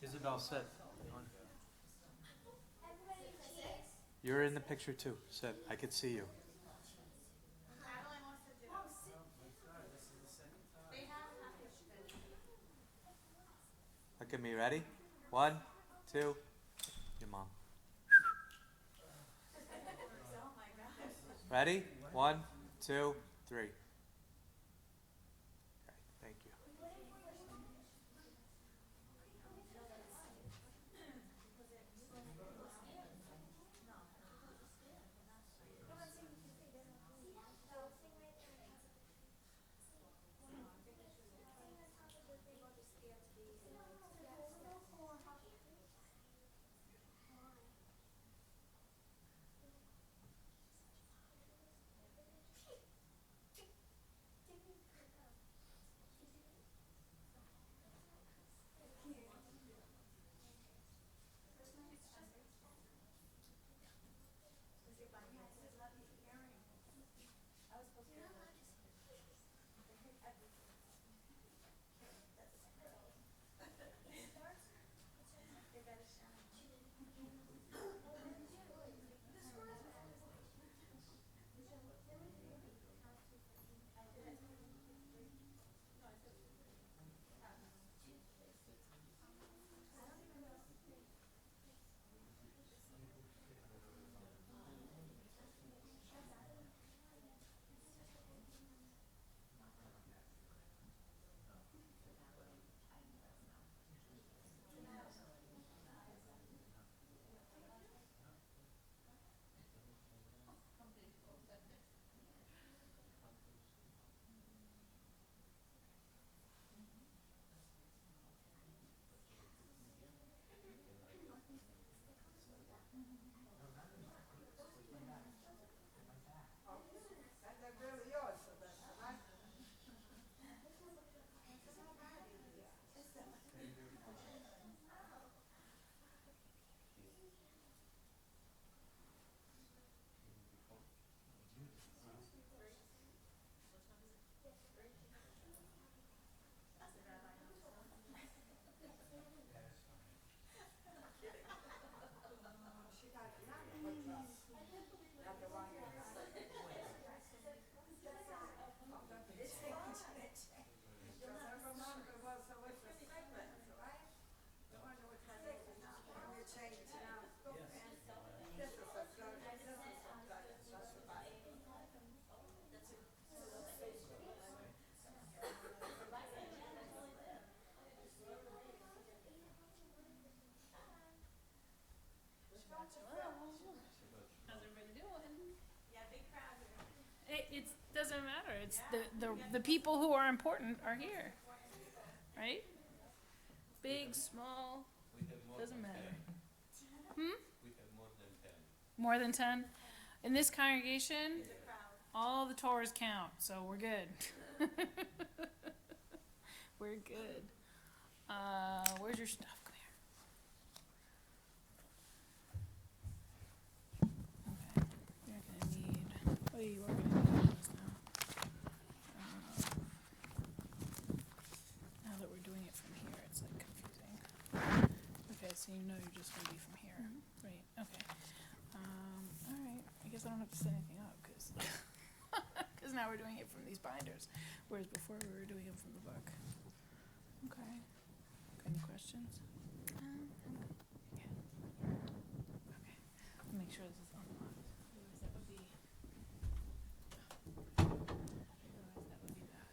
Isabel, sit. You're in the picture too. Sit. I could see you. Look at me. Ready? 1, 2. Your mom. Ready? 1, 2, 3. Okay, thank you. How's everybody doing? It doesn't matter. It's the people who are important are here, right? Big, small, doesn't matter. We have more than 10. More than 10 in this congregation. All the Torahs count, so we're good. We're good. Where's your stuff? Come here. Okay. You're gonna need. Oh, you are gonna need this now. Now that we're doing it from here, it's like confusing. Okay, so you know you're just gonna be from here, right? Okay. All right. I guess I don't have to set anything up because now we're doing it from these binders, whereas before we were doing it from the book. Okay. Any questions? Yeah. Okay. I'll make sure this is unlocked. Otherwise that would be. Otherwise that would be bad.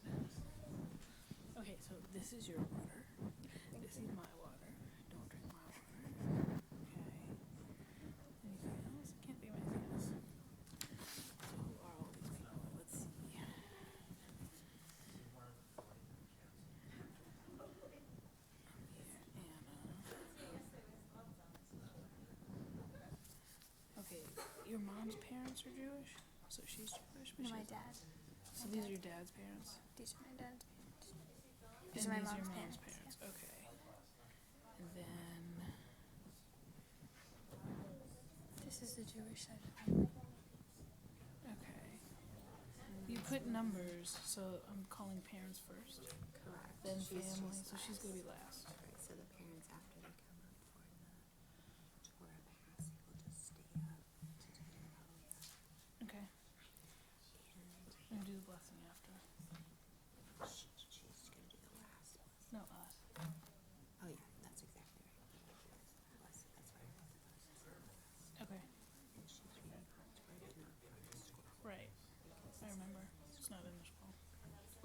Okay, so this is your water. This is my water. Don't drink my water. Okay. Anything else? Can't think of anything else. So who are all these people? Let's see. Okay, your mom's parents are Jewish, so she's Jewish. But No, my she's- dad. So these are your dad's parents. These are my dad's parents. And These are my these are mom's your mom's parents. parents. Okay. And then This is the Jewish side of the family. okay. You put numbers, so I'm calling parents first, Correct. then She's family. just So she's gonna be last. Right, so the parents after the blessing after. She's gonna do the last one. No, us. Oh yeah, that's exactly right. That's right. Okay. And she's reading to write it up from the scroll. Right. I remember. It's not in the scroll.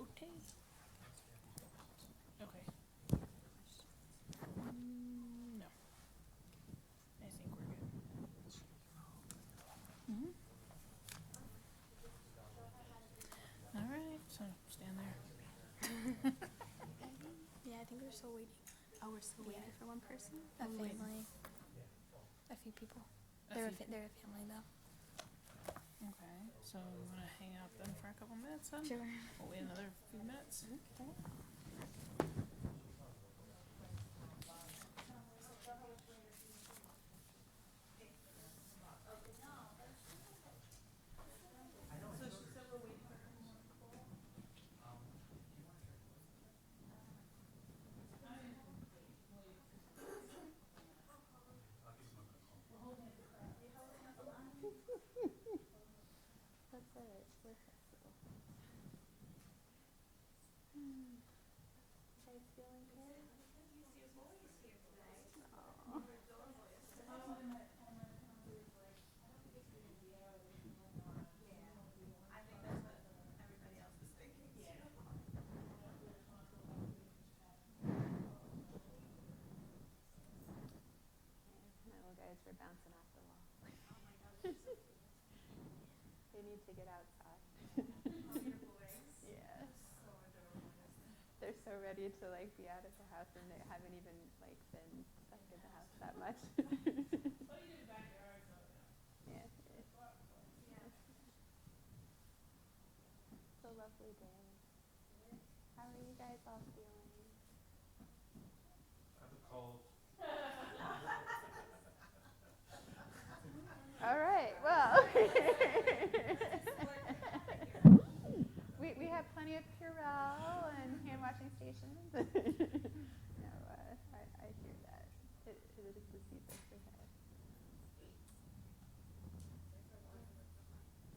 Okay. Okay. No. I think we're good. Mm-hmm. Alright, so stand there. Yeah, I think we're still waiting. Oh, we're still waiting for one person? A We're waiting. family. A few people. A They're few- they're a family though. Okay, so I'm gonna hang out then for a couple minutes then? Sure. We'll wait another few minutes. Okay. That's alright. We're flexible. You guys feeling good? Aw. My little guys were bouncing off the wall. They need to get outside. Yeah. They're so ready to like be out of the house and they haven't even like been stuck in the house that much. Yeah. It's a lovely day. How are you guys all feeling? I have a cold. All right. Well, we have plenty of Purell and hand washing stations. No, I hear that. It is the season for that.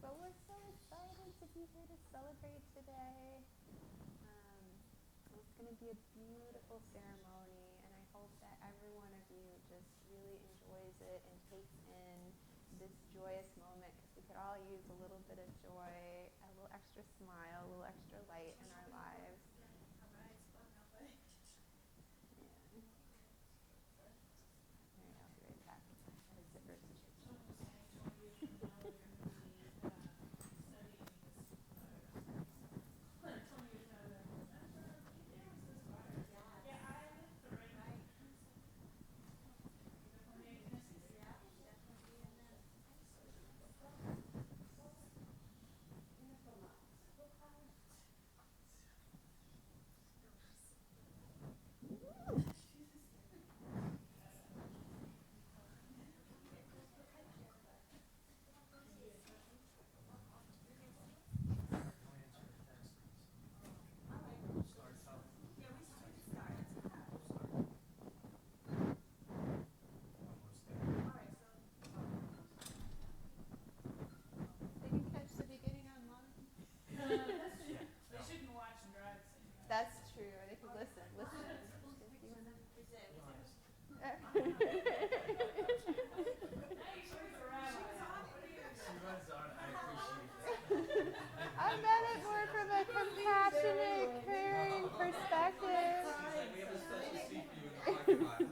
But we're so excited to be here to celebrate today. It's going to be a beautiful ceremony, and I hope that every one of you just really enjoys it and takes in this joyous moment, because we could all use a little bit of joy, a little extra smile, a little extra light in our lives. Yeah. All right, I'll be right back. I have zippers to change. Did you catch the beginning online? They shouldn't watch and drive at the same time. That's true. Or they could listen. Listen. She was on, I appreciate it. I meant it more from a compassionate, caring perspective. We have a special seat for you in the parking lot.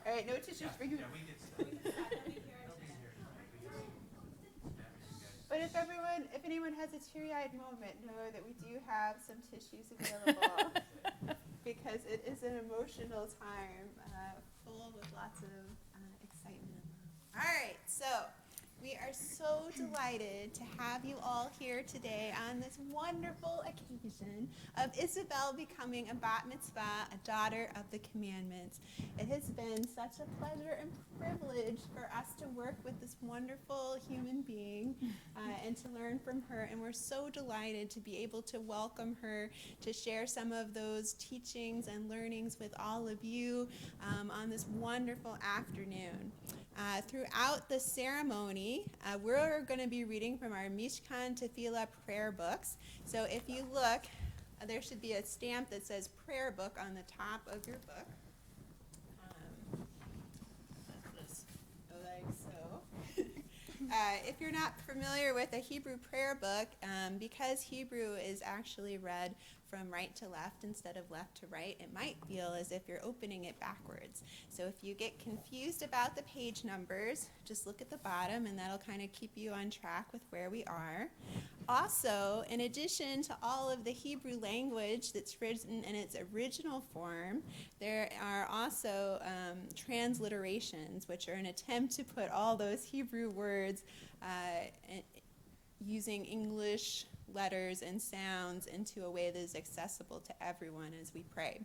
All right, no tissues for you. Yeah, we get stuff. Nobody's here tonight. We just snap at you guys. But if anyone has a teary-eyed moment, know that we do have some tissues available because it is an emotional time, full with lots of excitement and love. All right, so we are so delighted to have you all here today on this wonderful occasion of Isabel becoming a bat mitzvah, a daughter of the commandments. It has been such a pleasure and privilege for us to work with this wonderful human being and to learn from her. And we're so delighted to be able to welcome her to share some of those teachings and learnings with all of you on this wonderful afternoon. Throughout the ceremony, we're going to be reading from our Mishkan Tefillah prayer books. So if you look, there should be a stamp that says prayer book on the top of your book. Like so. If you're not familiar with a Hebrew prayer book, because Hebrew is actually read from right to left instead of left to right, it might feel as if you're opening it backwards. So if you get confused about the page numbers, just look at the bottom and that'll kind of keep you on track with where we are. Also, in addition to all of the Hebrew language that's written in its original form, there are also transliterations, which are an attempt to put all those Hebrew words using English letters and sounds into a way that is accessible to everyone as we pray.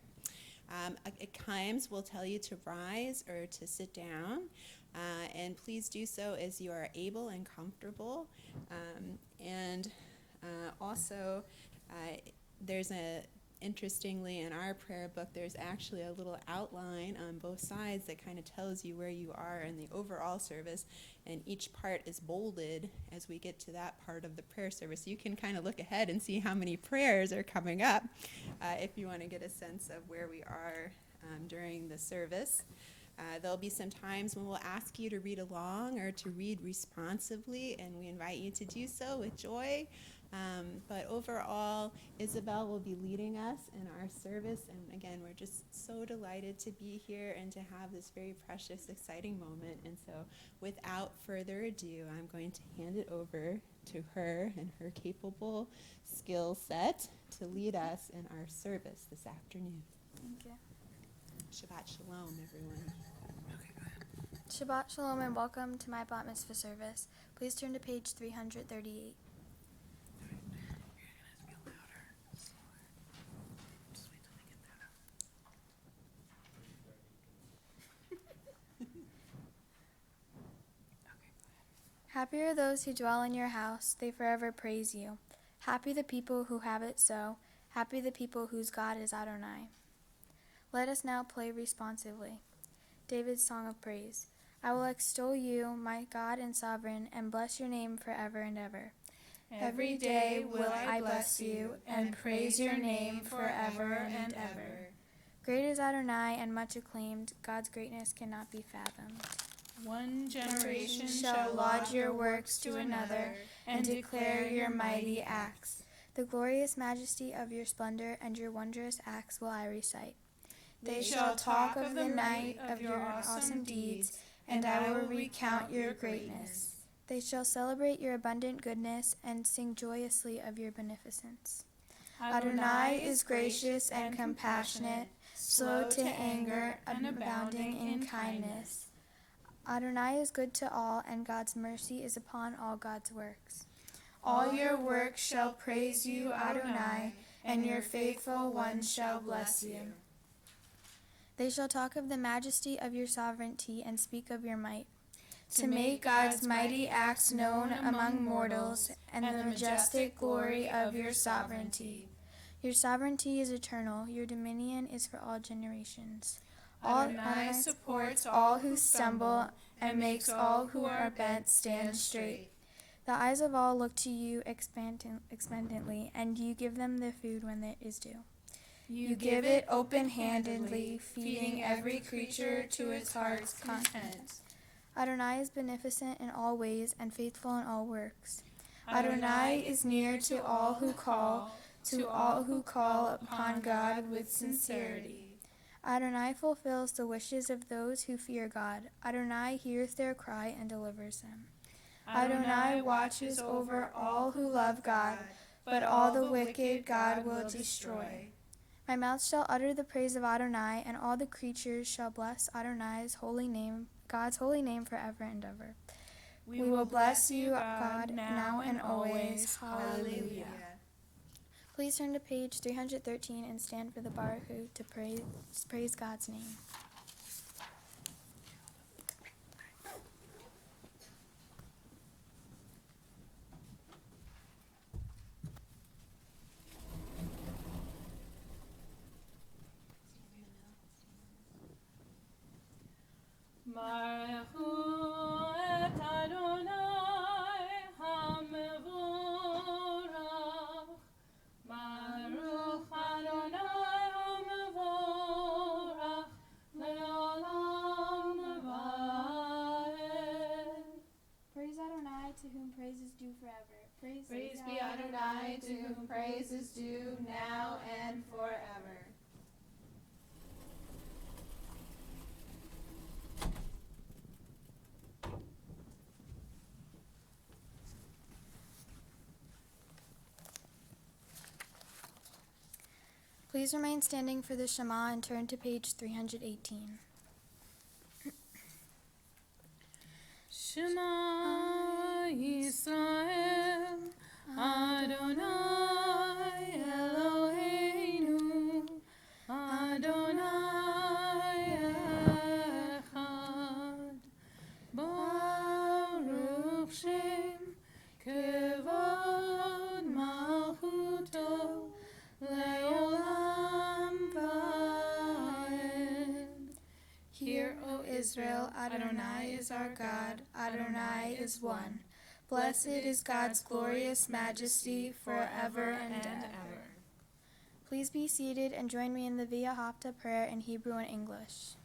At times, we'll tell you to rise or to sit down, and please do so as you are able and comfortable. Also, there's interestingly, in our prayer book, there's actually a little outline on both sides that kind of tells you where you are in the overall service, and each part is bolded as we get to that part of the prayer service. You can kind of look ahead and see how many prayers are coming up if you want to get a sense of where we are during the service. There'll be some times when we'll ask you to read along or to read responsively, and we invite you to do so with joy. But overall, Isabel will be leading us in our service, and again, we're just so delighted to be here and to have this very precious, exciting moment. And so, without further ado, I'm going to hand it over to her and her capable skill set to lead us in our service this afternoon. Thank you. Shabbat Shalom, everyone. Shabbat Shalom and welcome to my Bat Mitzvah service. Please turn to page 338. Happy are those who dwell in your house, they forever praise you. Happy the people who have it so, happy the people whose God is Adonai. Let us now play responsively. David's Song of Praise. I will extol you, my God and Sovereign, and bless your name forever and ever. Every day will I bless you and praise your name forever and ever. Great is Adonai and much acclaimed, God's greatness cannot be fathomed. One generation shall laud your works to another and declare your mighty acts. The glorious majesty of your splendor and your wondrous acts will I recite. They shall talk of the might of your awesome deeds, and I will recount your greatness. They shall celebrate your abundant goodness and sing joyously of your beneficence. Adonai is gracious and compassionate, slow to anger and abounding in kindness. Adonai is good to all, and God's mercy is upon all God's works. All your works shall praise you, Adonai, and your faithful ones shall bless you. They shall talk of the majesty of your sovereignty and speak of your might. To make God's mighty acts known among mortals and the majestic glory of your sovereignty. Your sovereignty is eternal, your dominion is for all generations. Adonai supports all who stumble and makes all who are bent stand straight. The eyes of all look to you expectantly, and you give them their food when it is due. You give it open-handedly, feeding every creature to its heart's content. Adonai is beneficent in all ways and faithful in all works. Adonai is near to all who call upon God with sincerity. Adonai fulfills the wishes of those who fear God. Adonai hears their cry and delivers them. Adonai watches over all who love God, but all the wicked God will destroy. My mouth shall utter the praise of Adonai, and all the creatures shall bless Adonai's holy name, God's holy name forever and ever. We will bless you, God, now and always. Hallelujah. Please turn to page 313 and stand for the Baruch Hu to praise God's name. Baruch Hu Adonai, to whom praise is due now and forever. Please remain standing for the Shema and turn to page 318. Shema Yisrael, Adonai Eloheinu, Adonai Echad, Baruch Shem, Kevod Malchuto, Leolam Vaed. Hear, O Israel, Adonai is our God, Adonai is one. Blessed is God's glorious majesty forever and ever. Please be seated and join me in the Via Hafta prayer in Hebrew and English.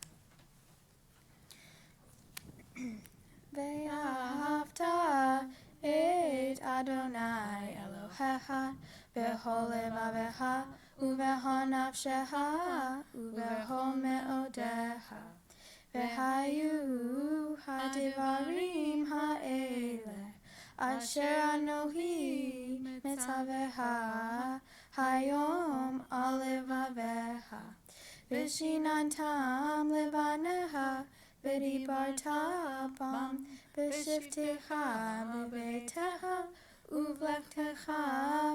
Ve'ahavta et Adonai Elohecha b'chol levavecha u'b'chol nafshecha u'b'chol me'odecha. V'hayu hadivarim ha'ele asher anohi mitzavecha hayom al levavecha v'shinantam levanecha v'dibarta bam b'shivtecha b'beitecha uv'lechtecha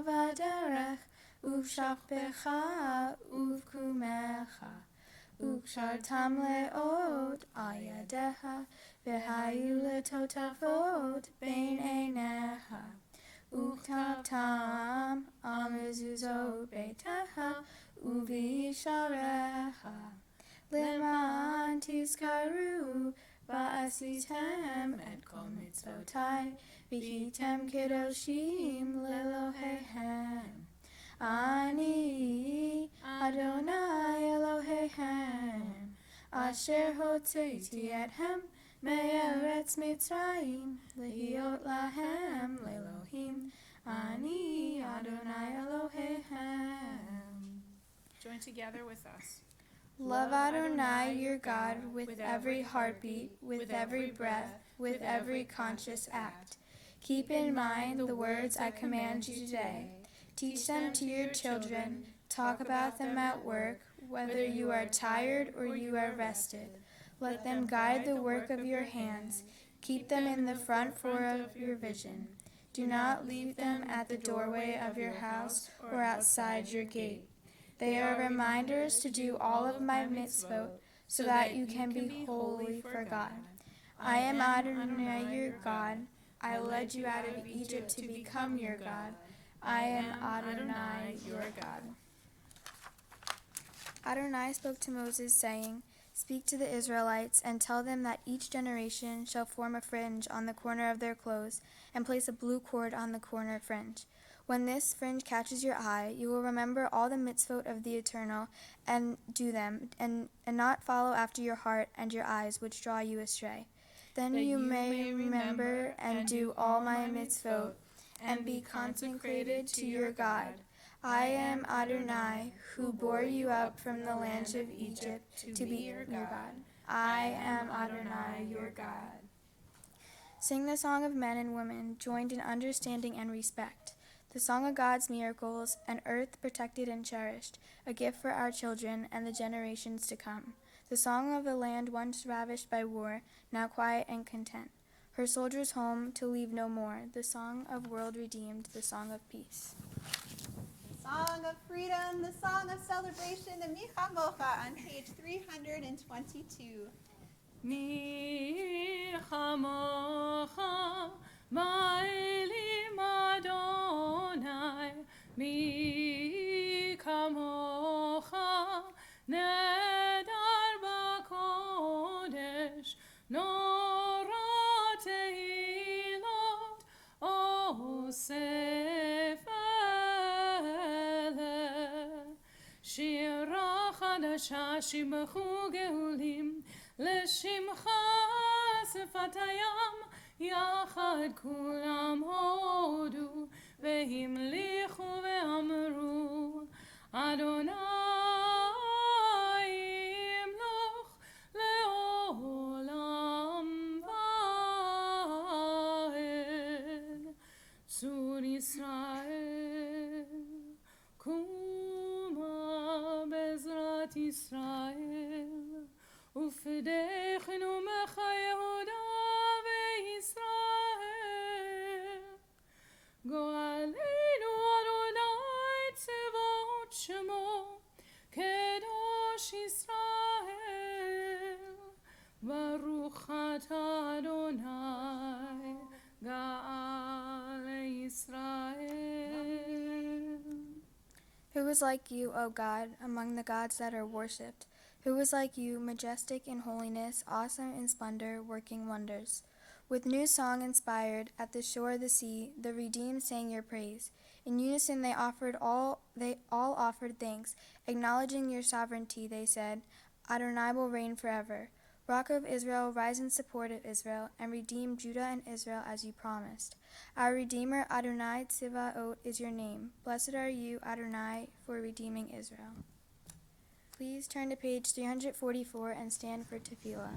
v'derech uv'shachbecha uv'kumecha Ukshartam le'od al yadecha, v'hayu letotafot bein einecha. Uktabtam al mezuzot beitecha, u'v'yisharecha. Leman tizkaru va'asitem et kol mitzvotai, v'hitem kedoshim le'Elohehem. Ani Adonai Elohechem, asher hotzeiti ethem me'eretz Mitzrayim, lehiot lahem le'Elohim. Ani Adonai Elohechem. Join together with us. Love Adonai your God with every heartbeat, with every breath, with every conscious act. Keep in mind the words I command you today. Teach them to your children, talk about them at work, whether you are tired or you are rested. Let them guide the work of your hands. Keep them in the front floor of your vision. Do not leave them at the doorway of your house or outside your gate. They are reminders to do all of my mitzvot, so that you can be holy for God. I am Adonai your God. I led you out of Egypt to become your God. I am Adonai your God. Adonai spoke to Moses, saying, Speak to the Israelites, and tell them that each generation shall form a fringe on the corner of their clothes, and place a blue cord on the corner fringe. When this fringe catches your eye, you will remember all the mitzvot of the Eternal, and do them, and not follow after your heart and your eyes, which draw you astray. Then you may remember and do all my mitzvot, and be consecrated to your God. I am Adonai, who bore you up from the land of Egypt to be your God. I am Adonai, your God. Sing the song of men and women, joined in understanding and respect. The song of God's miracles, an earth protected and cherished, a gift for our children and the generations to come. The song of a land once ravished by war, now quiet and content. Her soldiers home to leave no more, the song of world redeemed, the song of peace. The song of freedom, the song of celebration, the Mi Chamocha on page 322. Mi chamocha ma'elim Adonai, mi kamocha nedar b'kodesh, norat tehilot osef eleh. Shira chadasha shimechu geulim, לשמחה שפת הים, יחד כולם הודו, והמליכו ואמרו, אדוני ימלוך לעולם ועד. צור ישראל, קומה בעזרת ישראל, ופדחנו מך יהודה וישראל. גואלנו אדוני צבאות שמו, קדוש ישראל. ברוך אתה אדוני גאל ישראל. Who is like you, O God, among the gods that are worshipped? Who is like you, majestic in holiness, awesome in splendor, working wonders? With new song inspired, at the shore of the sea, the redeemed sang your praise. In unison they all offered thanks, acknowledging your sovereignty. They said, Adonai will reign forever. Rock of Israel, rise in support of Israel, and redeem Judah and Israel as you promised. Our Redeemer, Adonai Tzivaot, is your name. Blessed are you, Adonai, for redeeming Israel. Please turn to page 344 and stand for tefillah.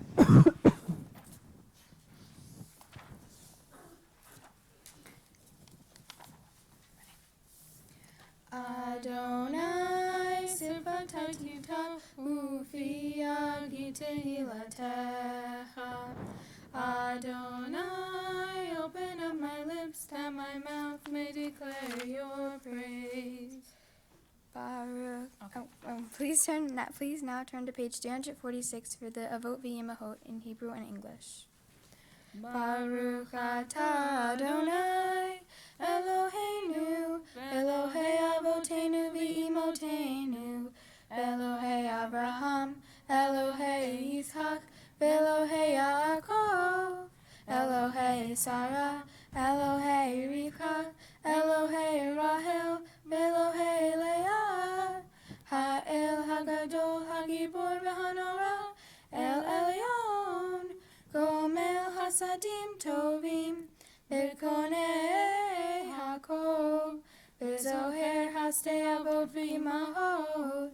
Adonai sifatayta ufiyagi tehilatecha. Adonai, open up my lips that my mouth may declare your praise. Baruch. Please now turn to page 346 for the Avot V'Yimahot in Hebrew and English. Baruch atah Adonai Eloheinu, Elohei Avotenu V'Imotenu, Elohei Abraham, Elohei Yitzchak, Elohei Yaakov, Elohei Sarah, Elohei Rivka, Elohei Rahel, Elohei Leah, Ha'el Hagadol Hagibor V'Hanora, El Elyon, Gomel Hasadim Tovim, Birkonei Hakol, V'Zoher Hastei Avot V'Imahot,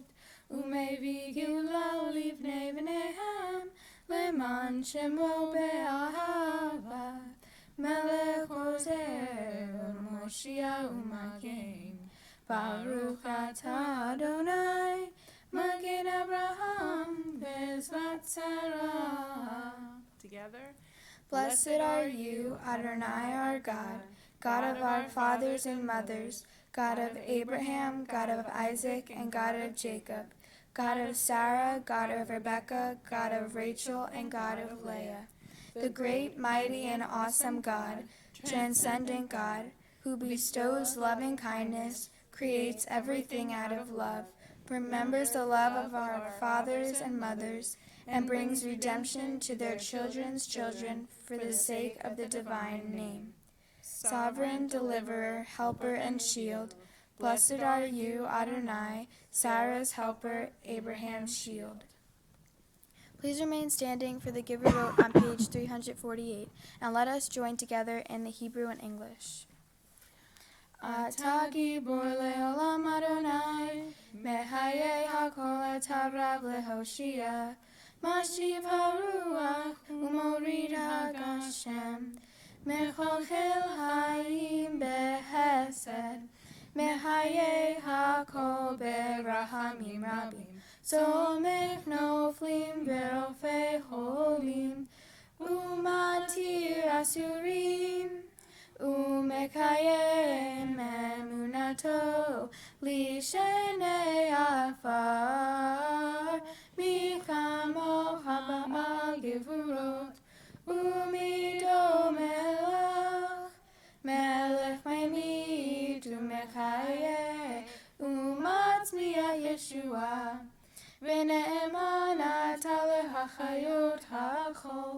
Umevi Gilal Livnei V'Nehem, Leman Shemo Be'ahava, Melech Ozer, Moshiach U'Magen. Baruch atah Adonai, Magen Abraham, Bezvat Sarah. Together. Blessed are you, Adonai our God, God of our fathers and mothers, God of Abraham, God of Isaac, and God of Jacob, God of Sarah, God of Rebekah, God of Rachel, and God of Leah, the great, mighty, and awesome God, transcendent God, who bestows loving kindness, creates everything out of love, remembers the love of our fathers and mothers, and brings redemption to their children's children for the sake of the divine name. Sovereign, deliverer, helper, and shield, blessed are you, Adonai, Sarah's helper, Abraham's shield. Please remain standing for the Giverot on page 348, and let us join together in the Hebrew and English. Ata gibor leolam Adonai, mehayei hakol etarav lehoshia, mashiv haruach umorid hagashem, mecholchel hayim behesed, mehayei hakol berahamim rabim, somech noflim verofei holim, umatir asurim, umekayem emunato lishenei afar, mikamo haba'al gevurot, umido melech maimid umekayeh, umatzmiya Yeshua, v'ne'eman ata lehachayot ha'chol,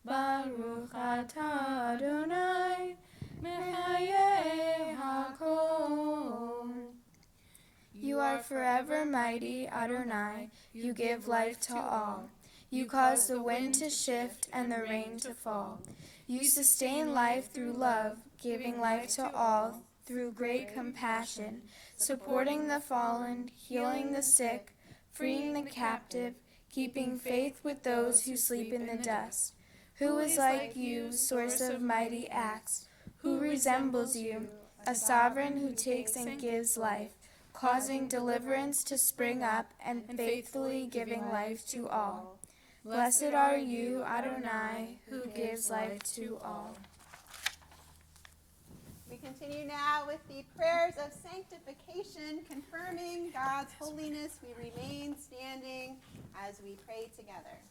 Baruch atah Adonai, mehayeh hakol. You are forever mighty, Adonai. You give life to all. You cause the wind to shift and the rain to fall. You sustain life through love, giving life to all through great compassion, supporting the fallen, healing the sick, freeing the captive, keeping faith with those who sleep in the dust. Who is like you, source of mighty acts? Who resembles you, a sovereign who takes and gives life, causing deliverance to spring up and faithfully giving life to all? Blessed are you, Adonai, who gives life to all. We continue now with the prayers of sanctification, confirming God's holiness. We remain standing as we pray together.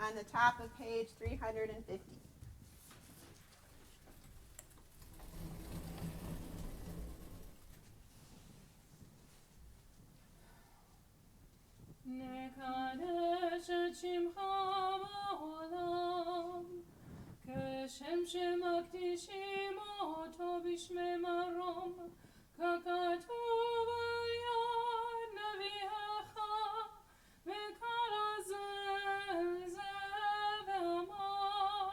On the top of page 350. נקדש את שמך בעולם, כשם שמקדישים אותו בשמי מרום, ככתוב על יד נביאך, וקרא זה ואמר,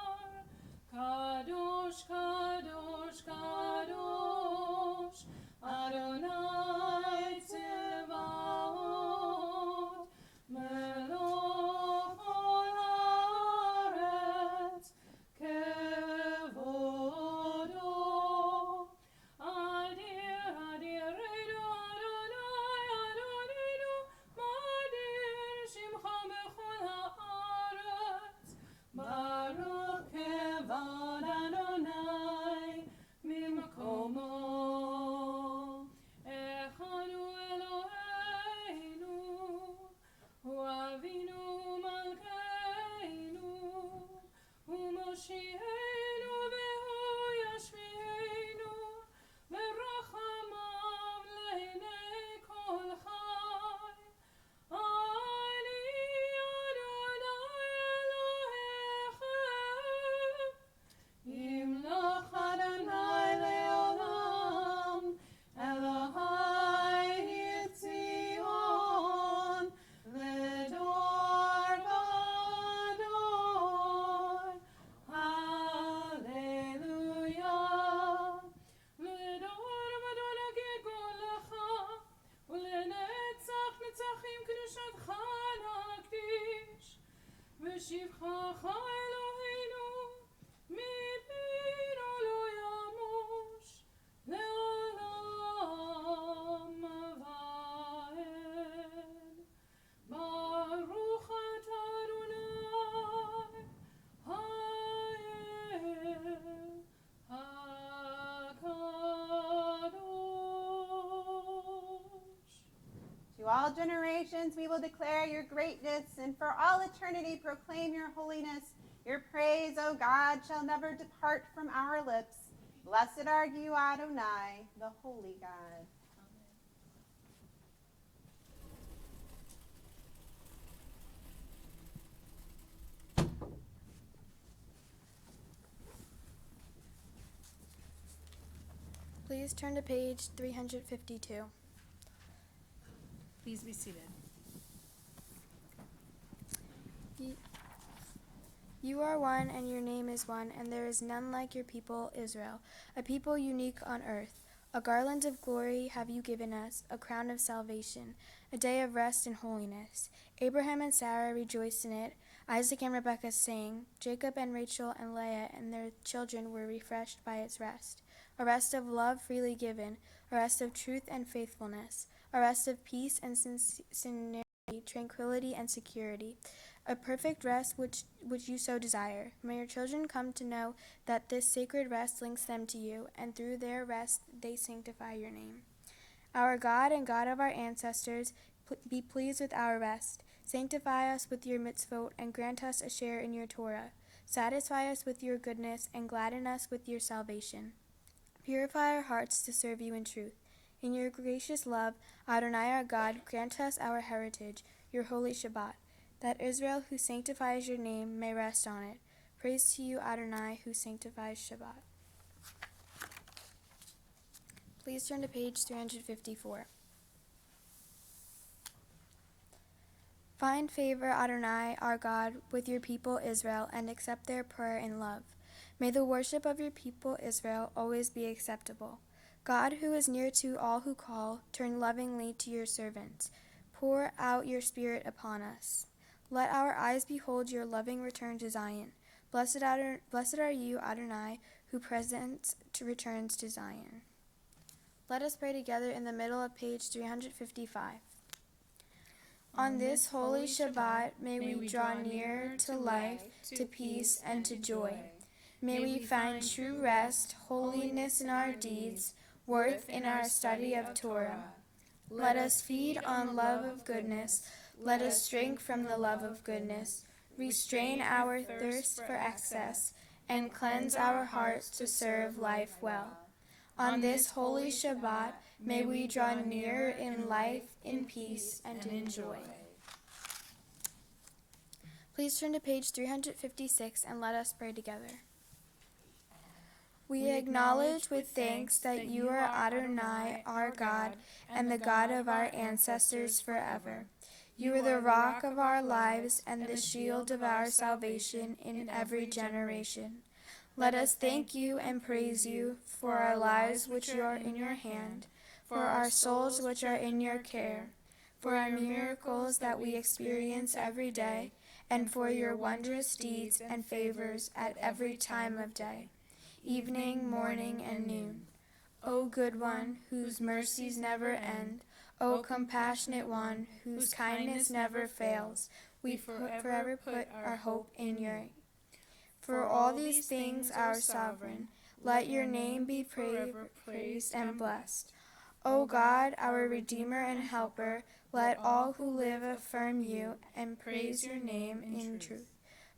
קדוש, קדוש, קדוש, אדוני צבאות, מלוך כל הארץ, כבודו. אדיר, אדירנו, אדוני, אדוננו, מאדיר שמך בכל הארץ. ברוך כבוד אדוני ממקומו. איכנו אלוהינו, הוא אבינו מלכנו, הוא מושיענו והוא ישמיענו, ורחמיו לעיני כל חי. אני אדוני אלוהיכם, ימלוך אדוני לעולם, אלוהי ציון, לדור ודור. הללויה. לדור ודור נגיד לך, ולנצח נצחים קדושתך נקדיש, ושבחך אלוהינו מפינו לא ימוש לעולם ועד. ברוך אתה אדוני האל הקדוש. To all generations we will declare your greatness, and for all eternity proclaim your holiness. Your praise, O God, shall never depart from our lips. Blessed are you, Adonai, the holy God. Please turn to page 352. Please be seated. You are one, and your name is one, and there is none like your people, Israel, a people unique on earth. A garland of glory have you given us, a crown of salvation, a day of rest and holiness. Abraham and Sarah rejoiced in it. Isaac and Rebekah sang. Jacob and Rachel and Leah and their children were refreshed by its rest. A rest of love freely given, a rest of truth and faithfulness, a rest of peace and sincerity, tranquility and security, a perfect rest which you so desire. May your children come to know that this sacred rest links them to you, and through their rest they sanctify your name. Our God and God of our ancestors, be pleased with our rest. Sanctify us with your mitzvot, and grant us a share in your Torah. Satisfy us with your goodness, and gladden us with your salvation. Purify our hearts to serve you in truth. In your gracious love, Adonai our God, grant us our heritage, your holy Shabbat, that Israel who sanctifies your name may rest on it. Praise to you, Adonai, who sanctifies Shabbat. Please turn to page 354. Find favor, Adonai, our God, with your people Israel, and accept their prayer in love. May the worship of your people Israel always be acceptable. God, who is near to all who call, turn lovingly to your servants. Pour out your Spirit upon us. Let our eyes behold your loving return to Zion. Blessed are you, Adonai, who returns to Zion. Let us pray together in the middle of page 355. On this holy Shabbat, may we draw near to life, to peace, and to joy. May we find true rest, holiness in our deeds, worth in our study of Torah. Let us feed on love of goodness. Let us drink from the love of goodness. Restrain our thirst for excess, and cleanse our hearts to serve life well. On this holy Shabbat, may we draw near in life, in peace, and in joy. Please turn to page 356 and let us pray together. We acknowledge with thanks that you are Adonai, our God, and the God of our ancestors forever. You are the rock of our lives and the shield of our salvation in every generation. Let us thank you and praise you for our lives which are in your hand, for our souls which are in your care, for our miracles that we experience every day, and for your wondrous deeds and favors at every time of day, evening, morning, and noon. O good one, whose mercies never end, O compassionate one, whose kindness never fails, we forever put our hope in you. For all these things, our sovereign, let your name be praised and blessed. O God, our Redeemer and Helper, let all who live affirm you and praise your name in truth.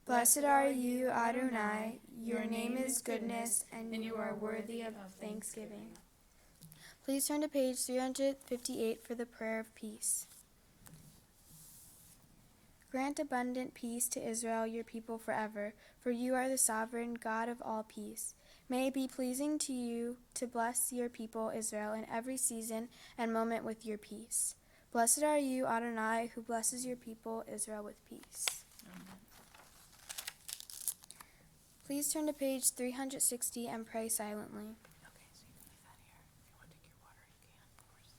Blessed are you, Adonai, your name is goodness, and you are worthy of thanksgiving. Please turn to page 358 for the prayer of peace. Grant abundant peace to Israel, your people forever, for you are the sovereign God of all peace. May it be pleasing to you to bless your people Israel in every season and moment with your peace. Blessed are you, Adonai, who blesses your people Israel with peace. Amen. Please turn to page 360 and pray silently. Okay, so you can leave that here. If you want to take your water, you can. Of course.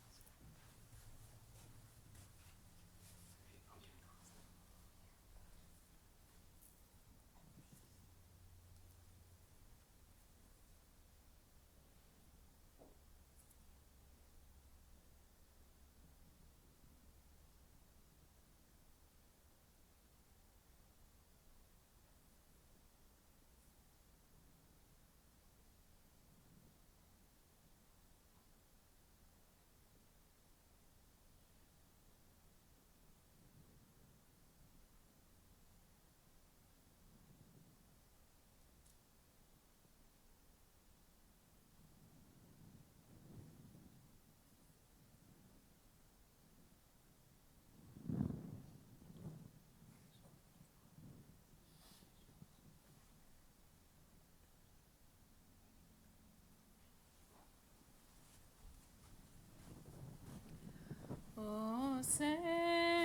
עושה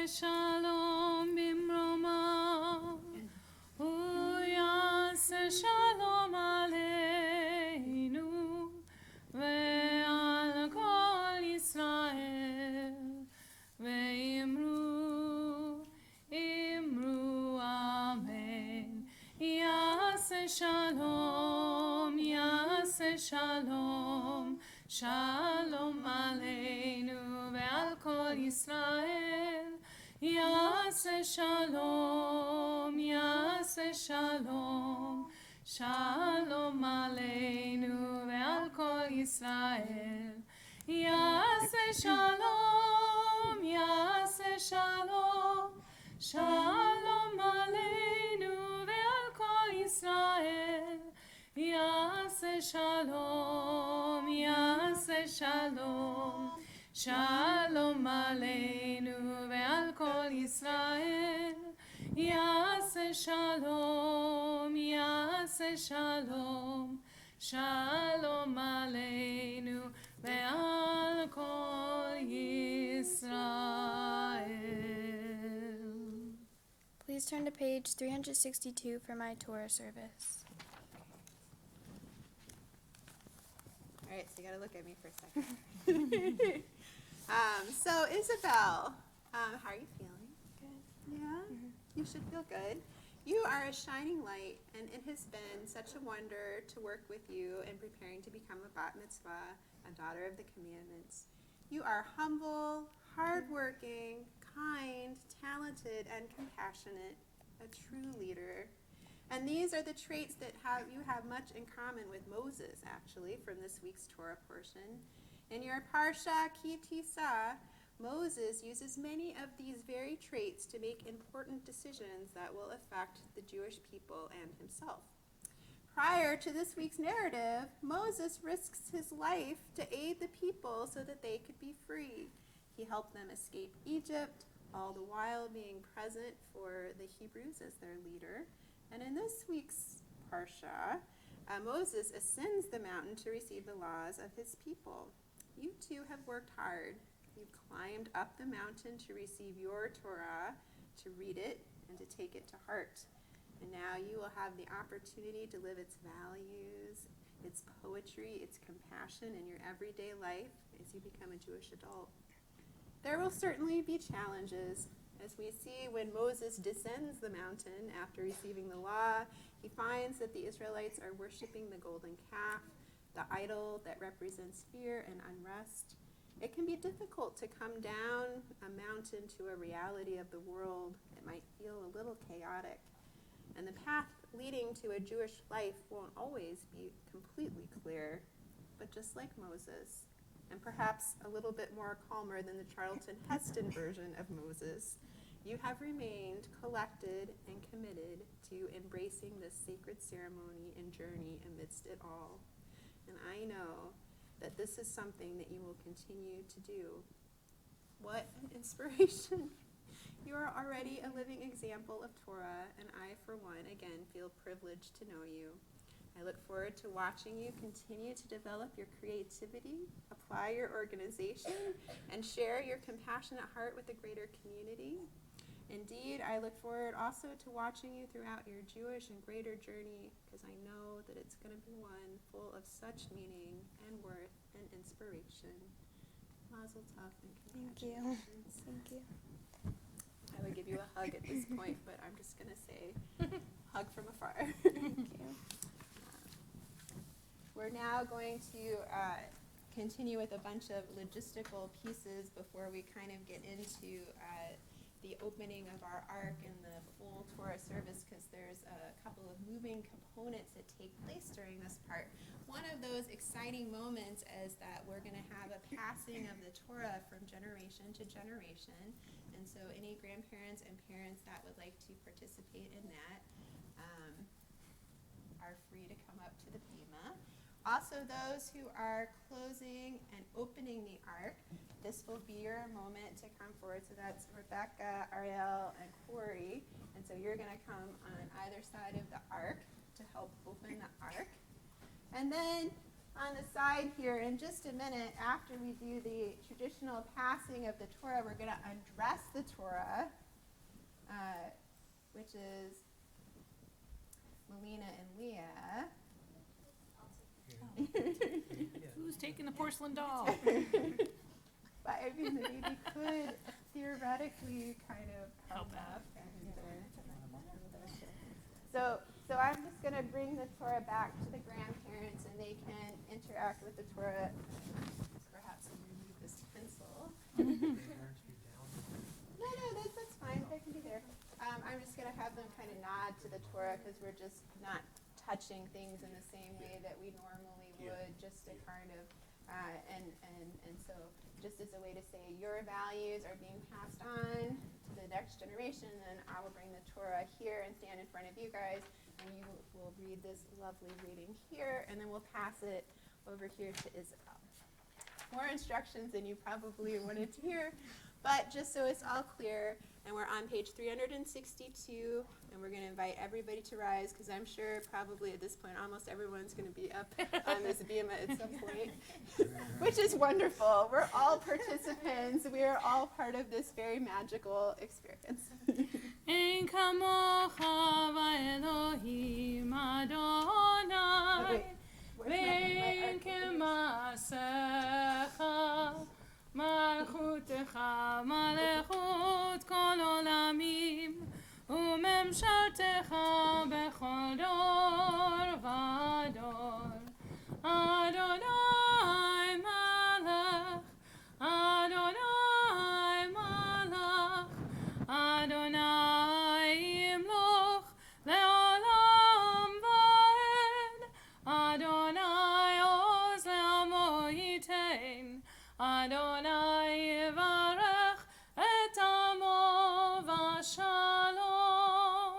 שלום במרומיו, הוא יעשה שלום עלינו ועל כל ישראל, ואמרו אמן. יעשה שלום, יעשה שלום, שלום עלינו ועל כל ישראל. יעשה שלום, יעשה שלום, שלום עלינו ועל כל ישראל. יעשה שלום, יעשה שלום, שלום עלינו ועל כל ישראל. יעשה שלום, יעשה שלום, שלום עלינו ועל כל ישראל. יעשה שלום, יעשה שלום, שלום עלינו ועל כל ישראל. Please turn to page 362 for my Torah service. All right, so you gotta look at me for a second. So Isabel, how are you feeling? Good. Yeah? You should feel good. You are a shining light, and it has been such a wonder to work with you in preparing to become a bat mitzvah, a daughter of the commandments. You are humble, hardworking, kind, talented, and compassionate, a true leader. And these are the traits that you have much in common with Moses, actually, from this week's Torah portion. In your Parsha Ki Tisa, Moses uses many of these very traits to make important decisions that will affect the Jewish people and himself. Prior to this week's narrative, Moses risks his life to aid the people so that they could be free. He helped them escape Egypt, all the while being present for the Hebrews as their leader. And in this week's Parsha, Moses ascends the mountain to receive the laws of his people. You too have worked hard. You climbed up the mountain to receive your Torah, to read it, and to take it to heart. And now you will have the opportunity to live its values, its poetry, its compassion in your everyday life as you become a Jewish adult. There will certainly be challenges. As we see when Moses descends the mountain after receiving the law, he finds that the Israelites are worshiping the golden calf, the idol that represents fear and unrest. It can be difficult to come down a mountain to a reality of the world that might feel a little chaotic. And the path leading to a Jewish life won't always be completely clear. But just like Moses, and perhaps a little bit more calmer than the Charlton Heston version of Moses, you have remained collected and committed to embracing this sacred ceremony and journey amidst it all. And I know that this is something that you will continue to do. What an inspiration. You are already a living example of Torah, and I, for one, again, feel privileged to know you. I look forward to watching you continue to develop your creativity, apply your organization, and share your compassionate heart with the greater community. Indeed, I look forward also to watching you throughout your Jewish and greater journey, because I know that it's going to be one full of such meaning and worth and inspiration. Mazel tov and congratulations. Thank you. I would give you a hug at this point, but I'm just going to say hug from afar. Thank you. We're now going to continue with a bunch of logistical pieces before we kind of get into the opening of our ark and the full Torah service, because there's a couple of moving components that take place during this part. One of those exciting moments is that we're going to have a passing of the Torah from generation to generation. And so any grandparents and parents that would like to participate in that are free to come up to the bima. Also, those who are closing and opening the ark, this will be your moment to come forward. So that's Rebecca, Ariel, and Corey. And so you're going to come on either side of the ark to help open the ark. And then on the side here, in just a minute, after we do the traditional passing of the Torah, we're going to undress the Torah, which is Melina and Leah. Who's taking the porcelain doll? But I mean, the baby could theoretically kind of Help come out. up. So I'm just going to bring the Torah back to the grandparents, and they can interact with the Torah. Perhaps remove this pencil. No, that's fine. They can be there. I'm just going to have them kind of nod to the Torah, because we're just not touching things in the same way that we normally would, just to kind of, and so just as a way to say your values are being passed on to the next generation, then I will bring the Torah here and stand in front of you guys, and you will read this lovely reading here, and then we'll pass it over here to Isabel. More instructions than you probably wanted to hear, but just so it's all clear, and we're on page 362, and we're going to invite everybody to rise, because I'm sure probably at this point almost everyone's going to be up on this bima at some point, which is wonderful. We're all participants. We are all part of this very magical experience. Ein kamocha v'Elohim Adonai, Wait, where's my ve'en arc? kema bechol dor vador. Adonai Melech, Adonai Melech, Adonai Yimloch le'olam va'ed. Adonai oz le'amo yitein. Adonai yivarech et amo v'shalom.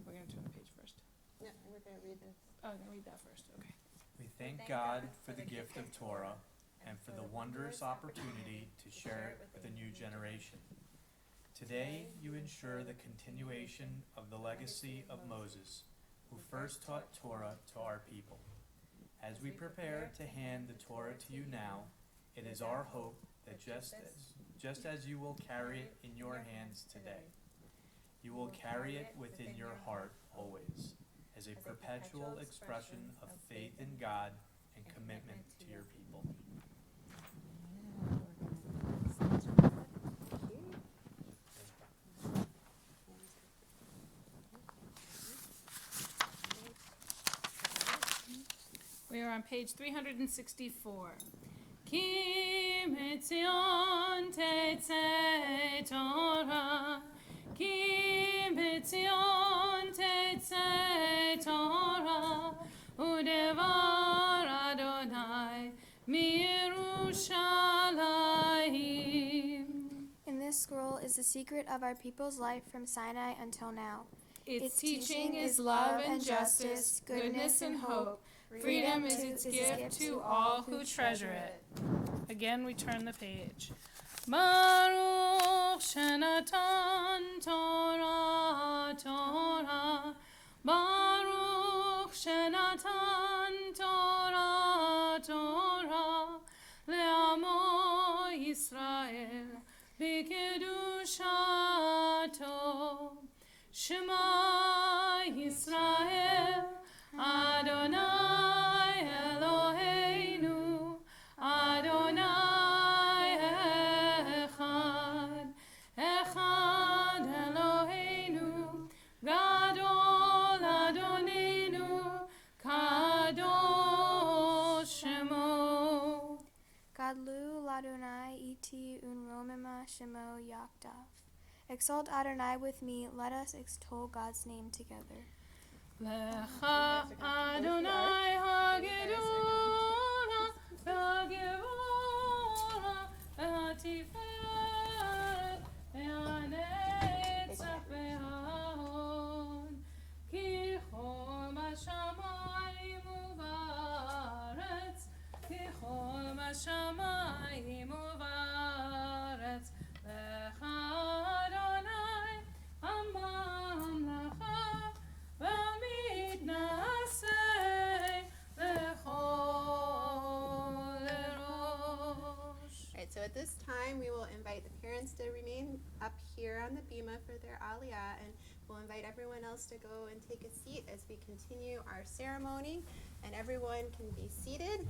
We're going to turn the page first. No, we're gonna read this. Oh, I'm going to read that first. Okay. We thank God for the gift of Torah and for the wondrous opportunity to share it with a new generation. Today, you ensure the continuation of the legacy of Moses, who first taught Torah to our people. As we prepare to hand the Torah to you now, it is our hope that just as you will carry it in your hands today, you will carry it within your heart always, as a perpetual expression of faith in God and commitment to your people. We are on page 364. Ki mitzion tetzei Torah, ki mitzion tetzei Torah, udevar Adonai miYerushalayim. In this scroll is the secret of our people's life from Sinai until now. Its teaching is love and justice, goodness and hope. Freedom is its gift to all who treasure it. Again, we turn the page. Baruch Shenatan Torah Torah. Baruch Shenatan Torah Torah. Le'amo Yisrael b'kedushato. Shema Yisrael Adonai Eloheinu, Adonai Echad, Echad Eloheinu, Gadol Adonenu, Kadosh Shemo. Gadlu Ladonai iti unromima shemo yakdav. Exalt Adonai with me, let us extol God's name together. Lecha Adonai hagedura, hagevura, hatiferet, ve'anetzach ve'ahon, ki chol b'shamayim u'ba'aretz, ki chol b'shamayim u'ba'aretz. Lecha Adonai hamamlacha, v'amid na'aseh lechol erosh. Alright, so at this time we will invite the parents to remain up here on the bima for their aliyah, and we'll invite everyone else to go and take a seat as we continue our ceremony, and everyone can be seated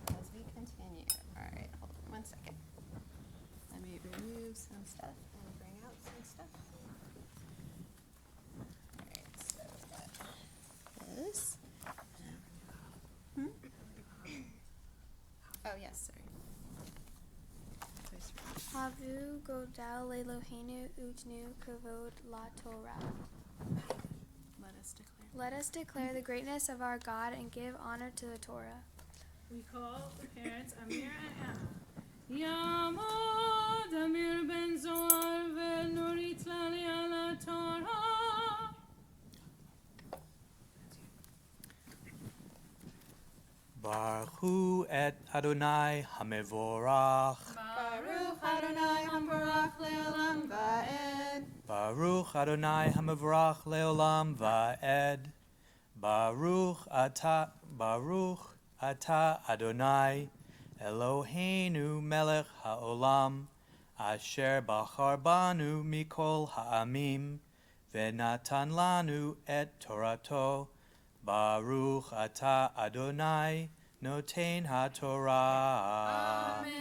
as we continue. Alright, hold on one second. Let me remove some stuff and bring out some stuff. Alright, so we've got this. Oh, yes, sorry. Havu godal lelohenu utnu kavod la Torah. Let us declare. Let us declare the greatness of our God and give honor to the Torah. We call the parents Amir and Anna. Yamod Amir ben Zohar ve'Nurit Lali ala Torah. Baruch hu et Adonai hamevorach. Baruch Adonai Hambarach Le'olam Va'ed. Baruch Adonai hamevorach leolam va'ed. Baruch ata Adonai Eloheinu melech haolam, asher bachar banu mikol ha'amim, ve'natan lanu et Torato. Baruch ata Adonai noten ha'Torah. Amen.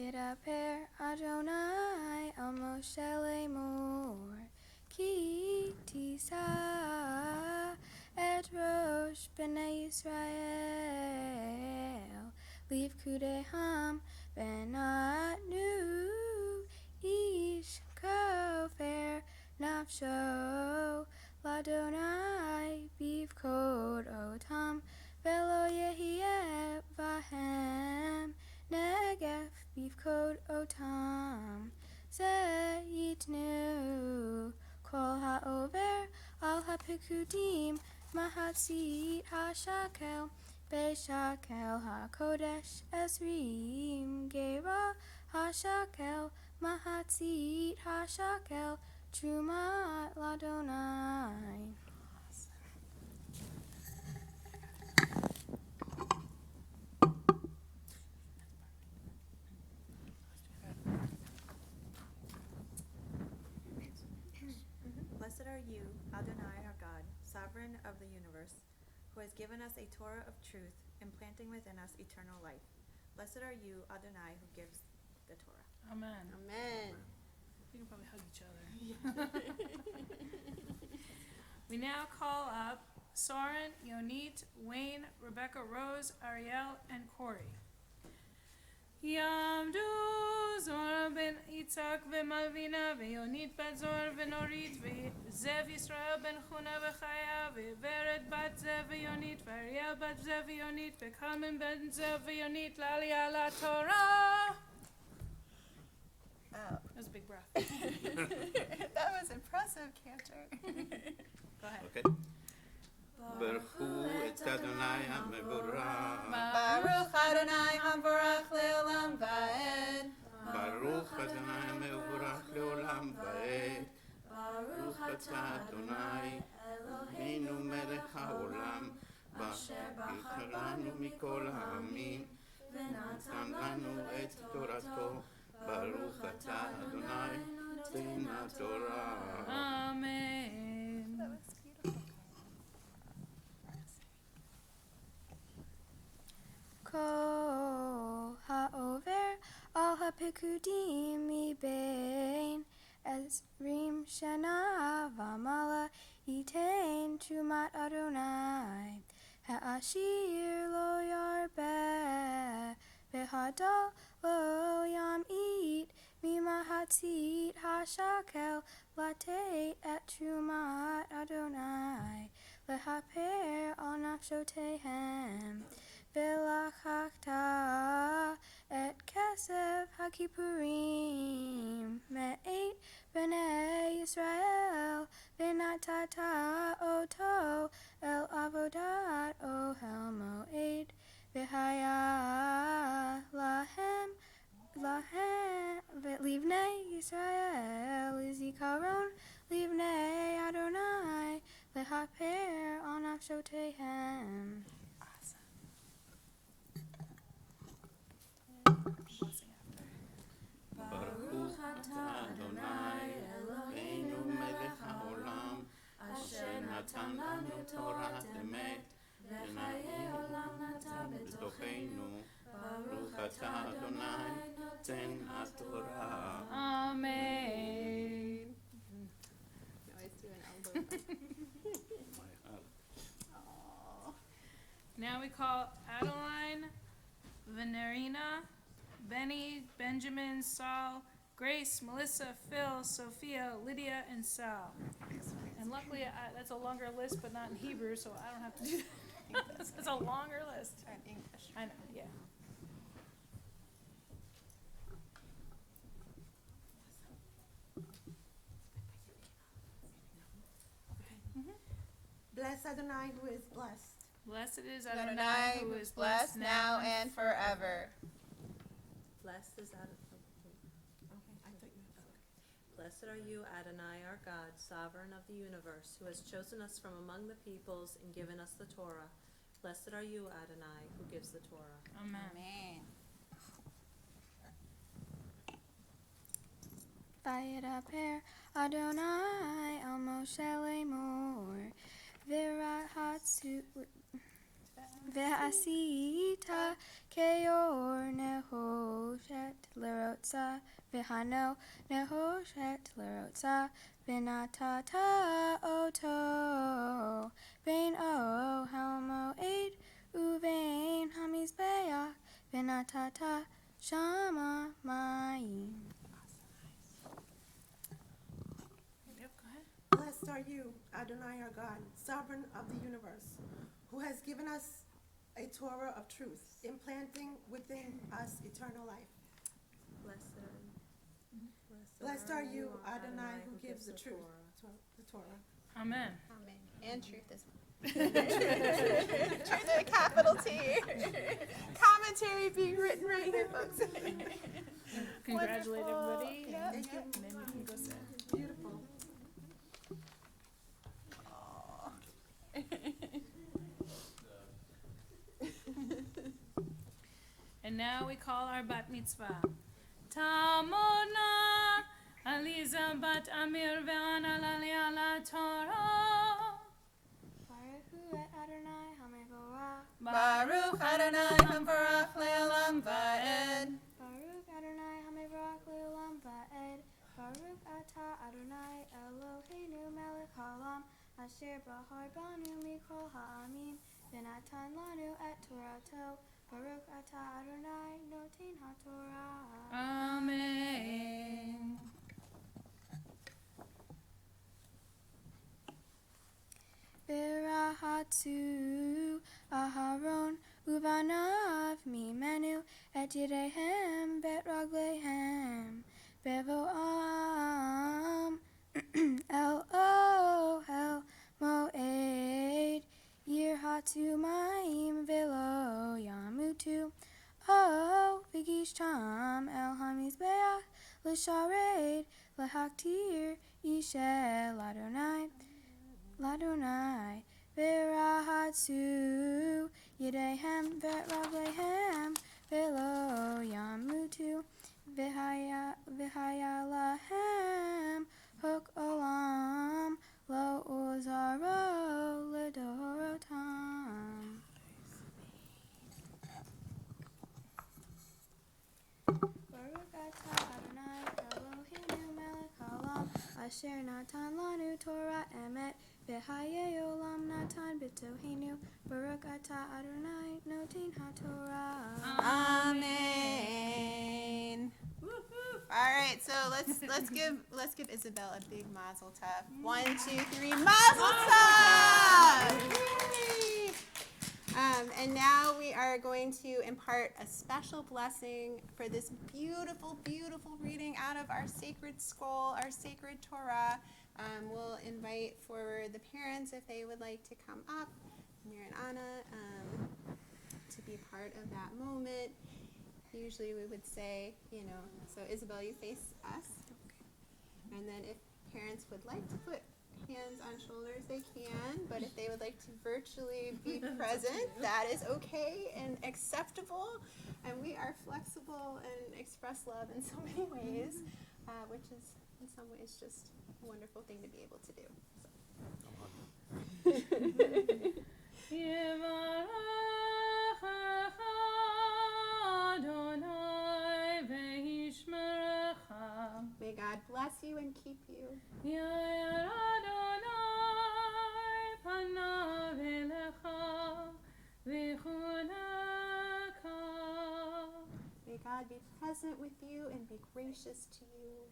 Vayidaber Adonai al Moshe lemor, Ki tisa et rosh b'nei Yisrael, leave kudeham benatnu ish kofer nafsho ladonai bivkod otam velo yehiyeh vahem negef bivkod otam ze yitnu kol ha'over al ha'pekudim mahatzit ha'shakel Beshakel HaKodesh Esrim Gera HaShakel Mahatzit HaShakel Trumat Ladonai. Blessed are you, Adonai our God, sovereign of the universe, who has given us a Torah of truth, implanting within us eternal life. Blessed are you, Adonai, who gives the Torah. Amen. Amen. We can probably hug each other. We now call up Soren, Yonit, Wayne, Rebecca Rose, Ariel, and Corey. Yamdu Zor ben Yitzhak v'Malvina v'Yonit bat Zor v'Norit v'Zev Yisrael ben Chuna v'Chaya v'Veret bat Zev v'Yonit v'Ariel bat Zev v'Yonit v'Kalman ben Zev v'Yonit l'Aliyah LaTorah. Oh. That was a big breath. That was impressive, Cantor. Go ahead. Okay. ברכו את אדוני המבורך. Baruch Adonai Hamvarach Leolam Vaed. ברוך אדוני המבורך לעולם ועד. ברוך אתה אדוני אלוהינו מלך העולם, אשר בחרנו מכל העמים ונתן לנו את תורתו. ברוך אתה אדוני נותן התורה. Amen. That was beautiful. Kol ha'over al ha'pekudim mibein Ezrim shana v'mala yitain trumat Adonai ha'ashir lo yarbeh v'hadal lo yam'it mimahatzit ha'shakel latet et trumat Adonai lehaper al nafshotehem V'lachachta et kesef hakipurim me'et b'nei Yisrael v'natata oto el avodat ohel moed v'haya lahem v'livnei Yisrael zikaron livnei Adonai lehaper al nafshotehem. ברוך אתה אדוני אלוהינו מלך העולם, אשר נתן לנו תורת אמת וחיי עולם נטע בתוכנו. ברוך אתה אדוני נותן התורה. Amen. Always do an elbow. Aw. Now we call Adeline, Venerina, Benny, Benjamin, Saul, Grace, Melissa, Phil, Sophia, Lydia, and Sal. And luckily, that's a longer list, but not in Hebrew, so I don't have to do that. It's a longer list. In English. I know, yeah. Bless Adonai who is blessed. Blessed is Adonai Adonai who is blessed now and forever. Blessed is Adonai. Okay, I thought you had. Blessed are you, Adonai, our God, sovereign of the universe, who has chosen us from among the peoples and given us the Torah. Blessed are you, Adonai, who gives the Torah. Amen. Amen. Vayidaber Adonai al Moshe lemor Virat hatsu Ve'asita keor nehoshet lerotza v'hano nehoshet lerotza v'natata oto vein o hamoed uvein hamizbeach v'natata shama mayim. Yep, go ahead. Blessed are you, Adonai our God, sovereign of the universe, who has given us a Torah of truth, implanting within us eternal life. Blessed are you, Adonai, who gives the truth, the Torah. Amen. Amen. And truth as well. Truth with a capital T. Commentary being written right here, folks. Congratulate Wonderful. everybody. Yep. Thank you. And then you can go sit. Beautiful. And now we call our bat mitzvah. Tamona Aliza bat Amir ve'ana ala Torah. Baruch et Adonai hamevorach. Baruch Adonai Hamvarach Le'olam Va'ed. Baruch Adonai hamevorach le'olam va'ed. Baruch atah Adonai Eloheinu melech haolam asher bahar banu mikol ha'amim v'natan lanu et Torato. Baruch atah Adonai noten ha'Torah. Amen. V'rahatzu Aharon uvanav mimenu et yirehem bet raglehem bevoam el ohel moed yirhatu maim velo yamutu o v'gishtam el hamizbeach l'shared l'haktir yishel Ladonai v'rahatzu yedehem v'raglehem v'lo yamutu v'haya lahem hok olam lo uzaro ledorotam. Baruch atah Adonai Eloheinu melech haolam asher natan lanu Torah emet v'hayei olam natan b'tohenu. Baruch atah Adonai noten ha'Torah. Amen. All right, so let's give Isabel a big mazel tov. 1, 2, 3, mazel tov! Yay! And now we are going to impart a special blessing for this beautiful, beautiful reading out of our sacred scroll, our sacred Torah. We'll invite forward the parents if they would like to come up, Amir and Anna, to be part of that moment. Usually we would say, so Isabel, you face us. And then if parents would like to put hands on shoulders, they can. But if they would like to virtually be present, that is okay and acceptable. And we are flexible and express love in so many ways, which is in some ways just a wonderful thing to be able to do. May God bless you and keep you. May God be present with you and be gracious to you.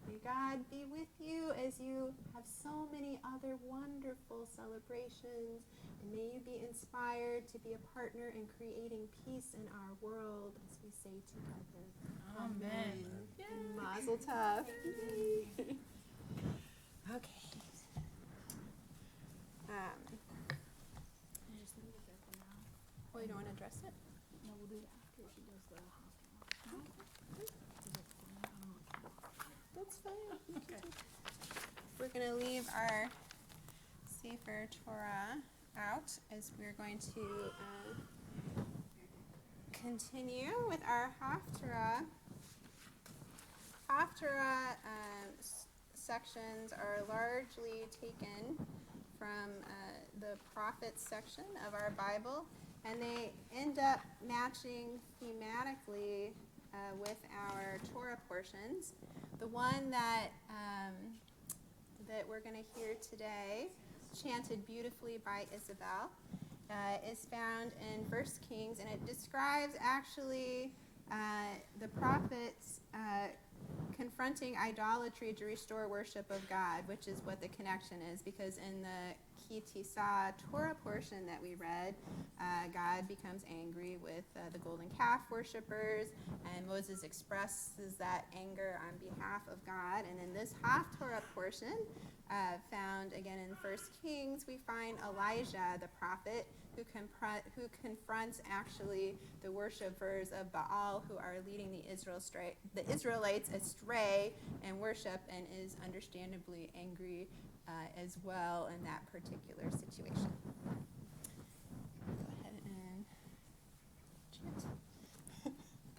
May God be with you as you have so many other wonderful celebrations. And may you be inspired to be a partner in creating peace in our world as we say together. Amen. And Mazel tov. Okay. Oh, you don't want to address it? No, we'll do it after she does the That's fine. Okay. We're going to leave our Sefer Torah out as we're going to continue with our Haftarah. Haftarah sections are largely taken from the prophets section of our Bible, and they end up matching thematically with our Torah portions. The one that we're going to hear today, chanted beautifully by Isabel, is found in 1 Kings, and it describes actually the prophets confronting idolatry to restore worship of God, which is what the connection is, because in the Ki Tisa Torah portion that we read, God becomes angry with the golden calf worshipers, and Moses expresses that anger on behalf of God. And in this Haftarah portion, found again in 1 Kings, we find Elijah, the prophet, who confronts actually the worshipers of Baal, who are leading the Israelites astray in worship, and is understandably angry as well in that particular situation. Go ahead and chant.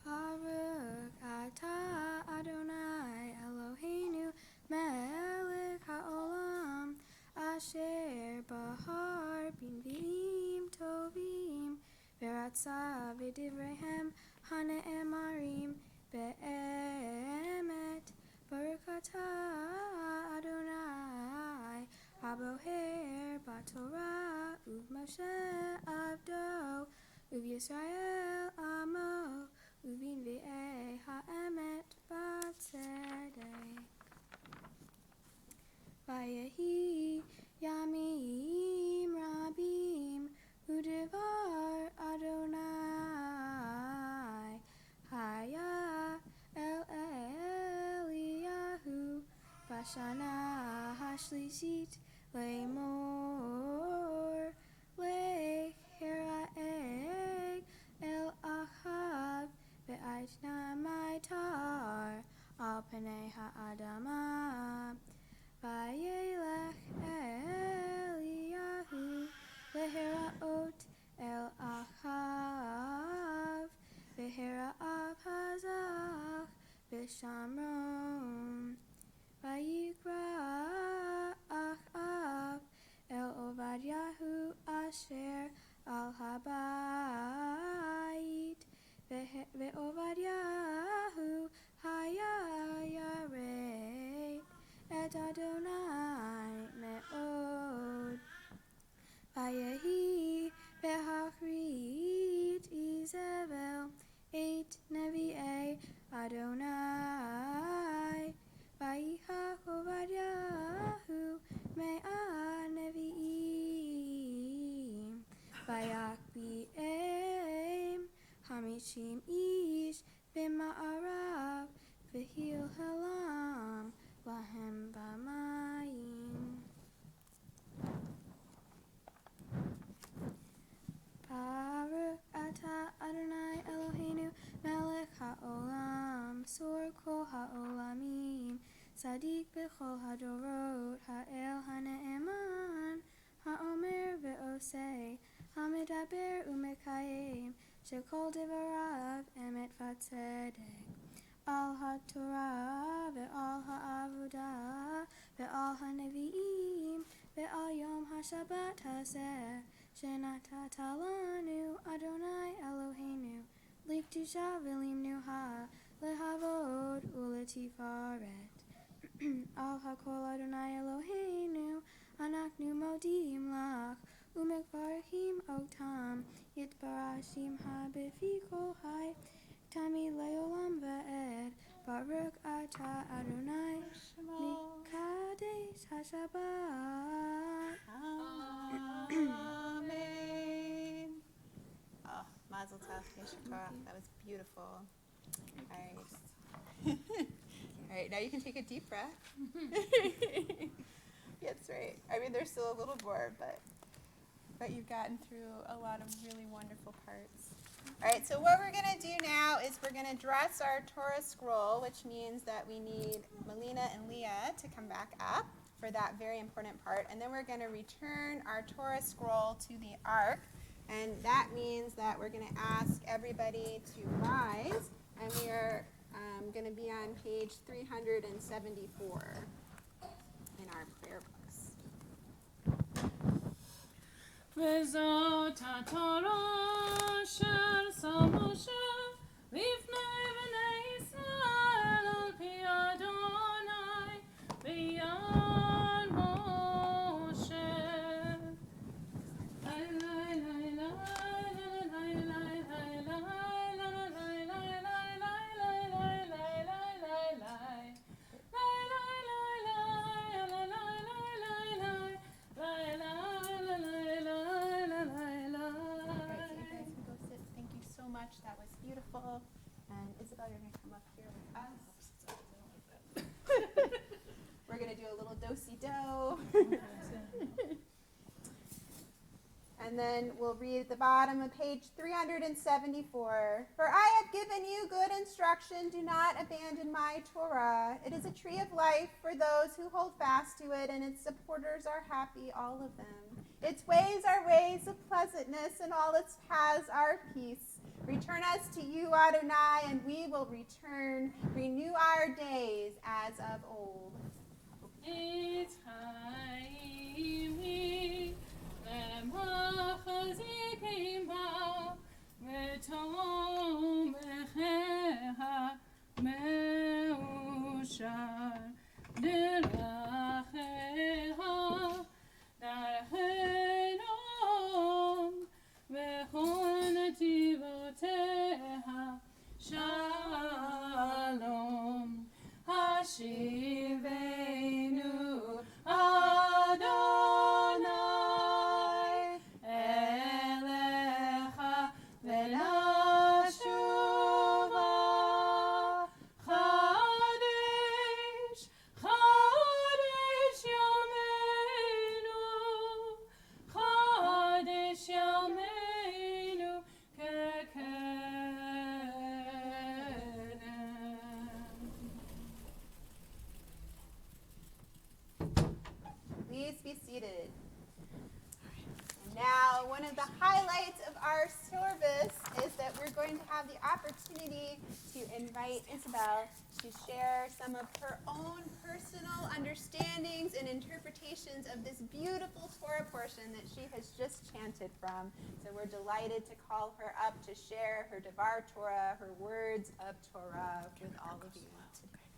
Baruch atah Adonai Eloheinu melech haolam asher bahar b'nvi'im tovim v'ratzah v'divrehem hane'emarim be'emet. Baruch atah Adonai haboher b'torah u'Moshe avdo u'Yisrael amo u'b'nvi'ei ha'emet b'tzedek. Vayehi yamim rabim u'devar Adonai haya el Eliyahu b'shana hashlishit le'mor le'hera'eg el Achav ve'aitna maitar al pnei ha'adama. Vayelech Eliyahu lehera'ot el Achav vehera'av hazach v'shamron. Vayikra Achav el Ovadyahu asher al habayit ve'Ovadyahu haya yarei et Adonai me'od. Vayehi behachrit Izebel et nevi'ei Adonai. Vayichach Ovadyahu me'a nevi'im. Vayakbi'em hamishim ish b'ma'arav v'hil halam lahem b'mayim. Baruch atah Adonai Eloheinu melech ha'olam sor kol ha'olamim Sadik b'chol hadorot ha'el ha'ne'eman ha'omer ve'osei ha'medaber u'mekayim shekol devarav emet v'tzedek. Al ha'torah ve'al ha'avodah ve'al ha'nevi'im ve'al yom ha'shabbat hazeh shenatata lanu Adonai Eloheinu liktusha v'limnuha lehavod u'letifaret. Al ha'kol Adonai Eloheinu anaknu modim lach u'mekvarchim otam yitbarashim ha'befi kol hai tami le'olam va'ed. Baruch atah Adonai mikadesh ha'shabbat. Amen. Oh, Mazel Tov, Yesher Torah. That was beautiful. All right. All right, now you can take a deep breath. That's right. I mean, there's still a little more, but you've gotten through a lot of really wonderful parts. All right, so what we're going to do now is we're going to dress our Torah scroll, which means that we need Melina and Leah to come back up. for that very important part. And then we're going to return our Torah scroll to the ark. And that means that we're going to ask everybody to rise. And we are going to be on page 374 in our prayer books. וזאת התורה אשר שם משה לפני בני ישראל על פי אדוני ביד משה. That was beautiful. And Isabel, you're going to come up here with us. We're going to do a little do-si-do. And then we'll read at the bottom of page 374. For I have given you good instruction. Do not abandon my Torah. It is a tree of life for those who hold fast to it, and its supporters are happy, all of them. Its ways are ways of pleasantness, and all its paths are peace. Return us to you, Adonai, and we will return. Renew our days as of old. Shalom, Hashivenu Adonai Elecha Venashuva Chadesh, Chadesh Yameinu, Chadesh Yameinu Please be seated. And now, one of the highlights of our service is that we're going to have the opportunity to invite Isabel to share some of her own personal understandings and interpretations of this beautiful Torah portion that she has just chanted from. So we're delighted to call her up to share her Devar Torah, her words of Torah with all of you today.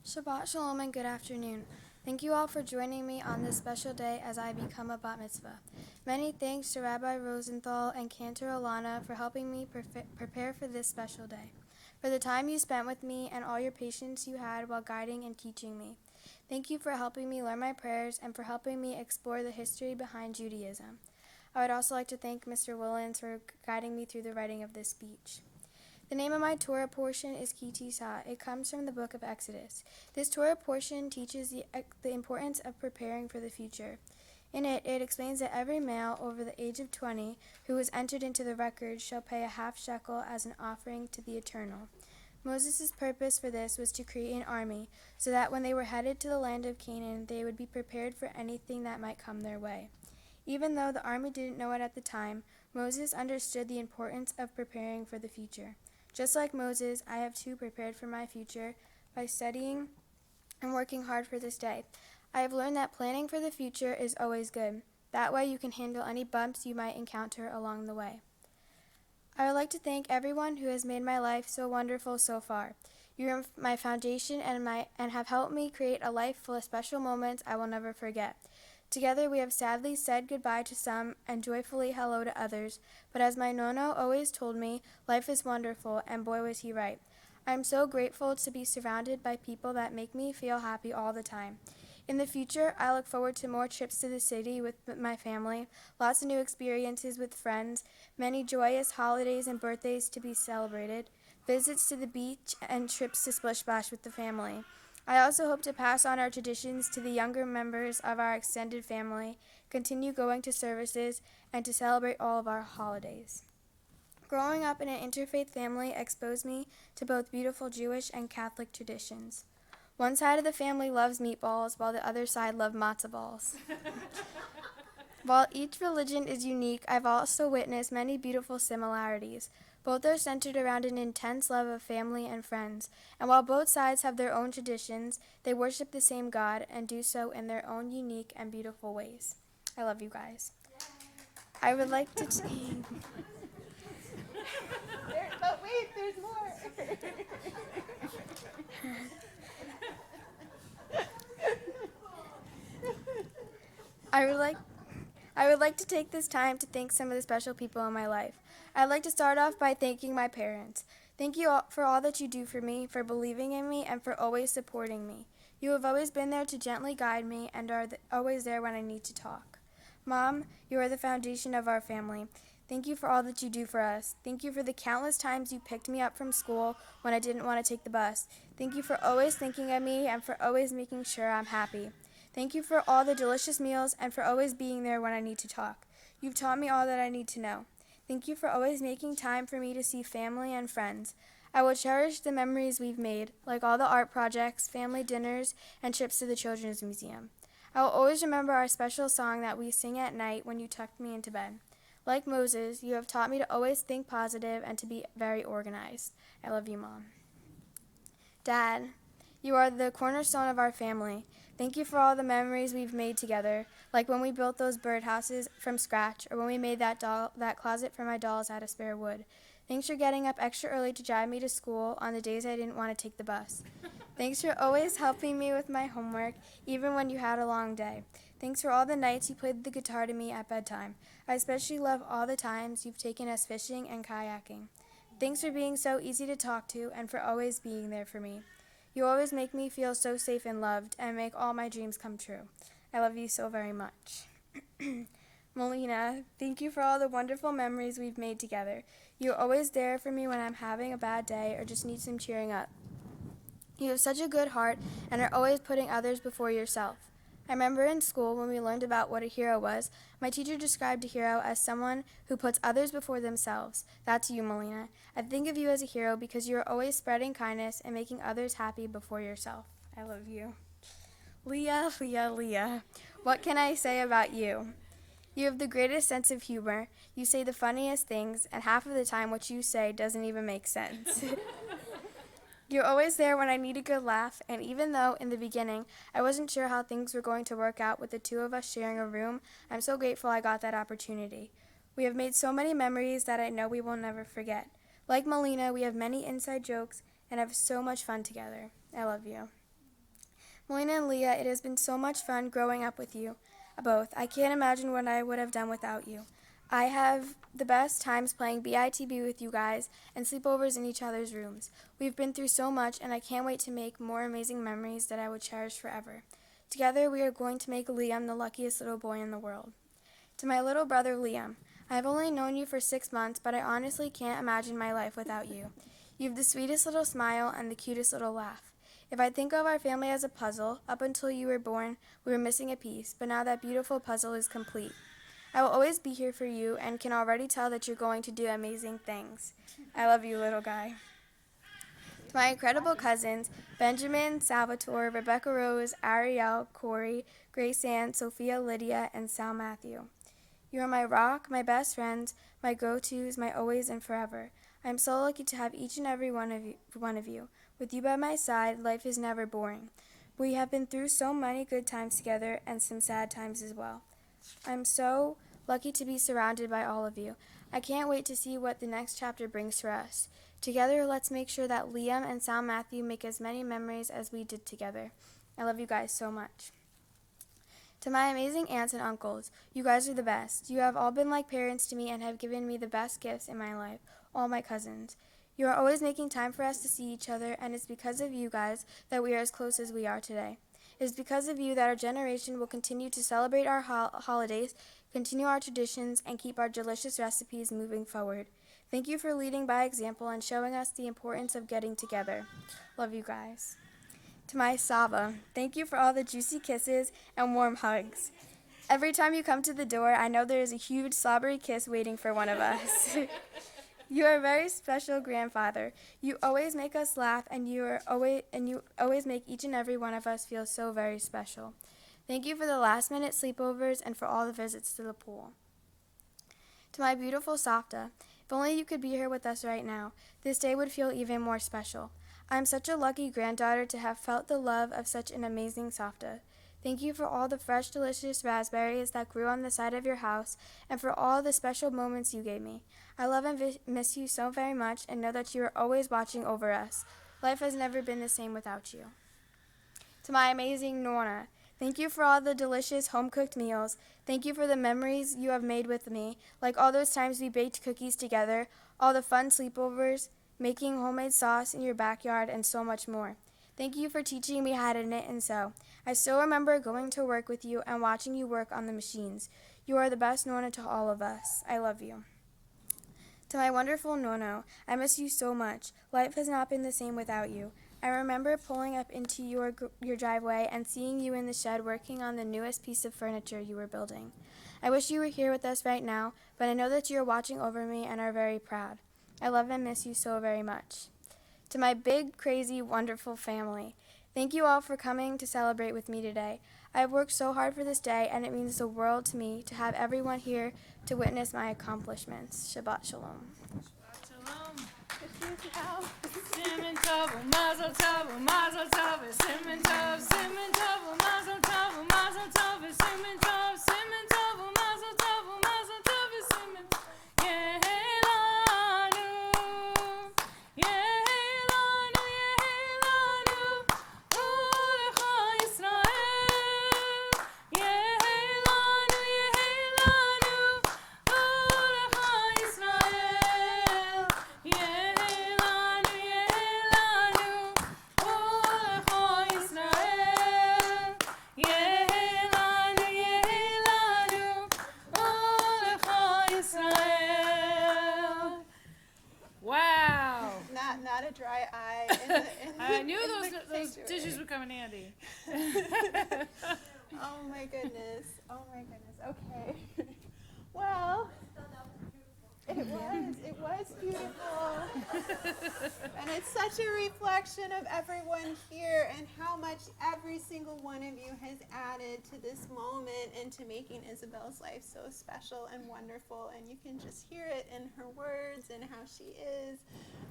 Shabbat Shalom and good afternoon. Thank you all for joining me on this special day as I become a bat mitzvah. Many thanks to Rabbi Rosenthal and Cantor Alana for helping me prepare for this special day, for the time you spent with me and all your patience you had while guiding and teaching me. Thank you for helping me learn my prayers and for helping me explore the history behind Judaism. I would also like to thank Mr. Willens for guiding me through the writing of this speech. The name of my Torah portion is Ki Tisa. It comes from the book of Exodus. This Torah portion teaches the importance of preparing for the future. In it, it explains that every male over the age of 20 who is entered into the record shall pay a half shekel as an offering to the Eternal. Moses' purpose for this was to create an army, so that when they were headed to the land of Canaan, they would be prepared for anything that might come their way. Even though the army didn't know it at the time, Moses understood the importance of preparing for the future. Just like Moses, I have too prepared for my future by studying and working hard for this day. I have learned that planning for the future is always good. That way you can handle any bumps you might encounter along the way. I would like to thank everyone who has made my life so wonderful so far. You are my foundation and have helped me create a life full of special moments I will never forget. Together we have sadly said goodbye to some and joyfully hello to others, but as my nono always told me, life is wonderful, and boy was he right. I am so grateful to be surrounded by people that make me feel happy all the time. In the future, I look forward to more trips to the city with my family, lots of new experiences with friends, many joyous holidays and birthdays to be celebrated, visits to the beach, and trips to Splish Splash with the family. I also hope to pass on our traditions to the younger members of our extended family, continue going to services, and to celebrate all of our holidays. Growing up in an interfaith family exposed me to both beautiful Jewish and Catholic traditions. One side of the family loves meatballs, while the other side love matzo balls. While each religion is unique, I've also witnessed many beautiful similarities. Both are centered around an intense love of family and friends, and while both sides have their own traditions, they worship the same God and do so in their own unique and beautiful ways. I love you guys. I would like to... But wait, there's more. I would like to take this time to thank some of the special people in my life. I'd like to start off by thanking my parents. Thank you all for all that you do for me, for believing in me, and for always supporting me. You have always been there to gently guide me and are always there when I need to talk. Mom, you are the foundation of our family. Thank you for all that you do for us. Thank you for the countless times you picked me up from school when I didn't want to take the bus. Thank you for always thinking of me and for always making sure I'm happy. Thank you for all the delicious meals and for always being there when I need to talk. You've taught me all that I need to know. Thank you for always making time for me to see family and friends. I will cherish the memories we've made, like all the art projects, family dinners, and trips to the Children's Museum. I will always remember our special song that we sing at night when you tucked me into bed. Like Moses, you have taught me to always think positive and to be very organized. I love you, Mom. Dad, you are the cornerstone of our family. Thank you for all the memories we've made together, like when we built those birdhouses from scratch, or when we made that closet for my dolls out of spare wood. Thanks for getting up extra early to drive me to school on the days I didn't want to take the bus. Thanks for always helping me with my homework, even when you had a long day. Thanks for all the nights you played the guitar to me at bedtime. I especially love all the times you've taken us fishing and kayaking. Thanks for being so easy to talk to and for always being there for me. You always make me feel so safe and loved and make all my dreams come true. I love you so very much. Melina, thank you for all the wonderful memories we've made together. You're always there for me when I'm having a bad day or just need some cheering up. You have such a good heart and are always putting others before yourself. I remember in school when we learned about what a hero was, my teacher described a hero as someone who puts others before themselves. That's you, Melina. I think of you as a hero because you are always spreading kindness and making others happy before yourself. I love you. Leah, Leah, Leah, what can I say about you? You have the greatest sense of humor. You say the funniest things, and half of the time what you say doesn't even make sense. You're always there when I need a good laugh, and even though, in the beginning, I wasn't sure how things were going to work out with the two of us sharing a room, I'm so grateful I got that opportunity. We have made so many memories that I know we will never forget. Like Melina, we have many inside jokes and have so much fun together. I love you. Melina and Leah, it has been so much fun growing up with you both. I can't imagine what I would have done without you. I have the best times playing BITB with you guys and sleepovers in each other's rooms. We've been through so much, and I can't wait to make more amazing memories that I would cherish forever. Together, we are going to make Liam the luckiest little boy in the world. To my little brother, Liam, I have only known you for 6 months, but I honestly can't imagine my life without you. You have the sweetest little smile and the cutest little laugh. If I think of our family as a puzzle, up until you were born, we were missing a piece, but now that beautiful puzzle is complete. I will always be here for you and can already tell that you're going to do amazing things. I love you, little guy. To my incredible cousins, Benjamin, Salvatore, Rebecca Rose, Ariel, Corey, Grace Ann, Sophia, Lydia, and Sal Matthew. You are my rock, my best friends, my go-tos, my always and forever. I am so lucky to have each and every one of you. With you by my side, life is never boring. We have been through so many good times together and some sad times as well. I'm so lucky to be surrounded by all of you. I can't wait to see what the next chapter brings for us. Together, let's make sure that Liam and Sal Matthew make as many memories as we did together. I love you guys so much. To my amazing aunts and uncles, you guys are the best. You have all been like parents to me and have given me the best gifts in my life, all my cousins. You are always making time for us to see each other, and it's because of you guys that we are as close as we are today. It is because of you that our generation will continue to celebrate our holidays, continue our traditions, and keep our delicious recipes moving forward. Thank you for leading by example and showing us the importance of getting together. Love you guys. To my Saba, thank you for all the juicy kisses and warm hugs. Every time you come to the door, I know there is a huge slobbery kiss waiting for one of us. You are a very special grandfather. You always make us laugh, and you always make each and every one of us feel so very special. Thank you for the last-minute sleepovers and for all the visits to the pool. To my beautiful Safta, if only you could be here with us right now, this day would feel even more special. I am such a lucky granddaughter to have felt the love of such an amazing Safta. Thank you for all the fresh, delicious raspberries that grew on the side of your house and for all the special moments you gave me. I love and miss you so very much and know that you are always watching over us. Life has never been the same without you. To my amazing Nonna, thank you for all the delicious home-cooked meals. Thank you for the memories you have made with me, like all those times we baked cookies together, all the fun sleepovers, making homemade sauce in your backyard, and so much more. Thank you for teaching me how to knit and sew. I still remember going to work with you and watching you work on the machines. You are the best Nonna to all of us. I love you. To my wonderful Nono, I miss you so much. Life has not been the same without you. I remember pulling up into your driveway and seeing you in the shed working on the newest piece of furniture you were building. I wish you were here with us right now, but I know that you are watching over me and are very proud. I love and miss you so very much. To my big, crazy, wonderful family, thank you all for coming to celebrate with me today. I have worked so hard for this day, and it means the world to me to have everyone here to witness my accomplishments. Shabbat Shalom. Shalom. Simon Tov, Mazel Tov, Mazel Tov, Simon Tov, Simon Tov, Mazel Tov, Mazel Tov, Simon Tov, Simon Tov, Mazel Tov, Mazel Tov, Simon. Yehelanu, Yehelanu, Yehelanu, Ulecha Yisrael. Yehelanu, Yehelanu, Ulecha Yisrael. Yehelanu, Yehelanu, Ulecha Yisrael. Yehelanu, Yehelanu, Ulecha Yisrael. Wow. Not a dry eye. In the, I knew in those the sanctuary. dishes would come in handy. Oh my goodness. Oh my goodness. Okay. Well, it was beautiful. And it's such a reflection of everyone here and how much every single one of you has added to this moment and to making Isabel's life so special and wonderful. And you can just hear it in her words and how she is.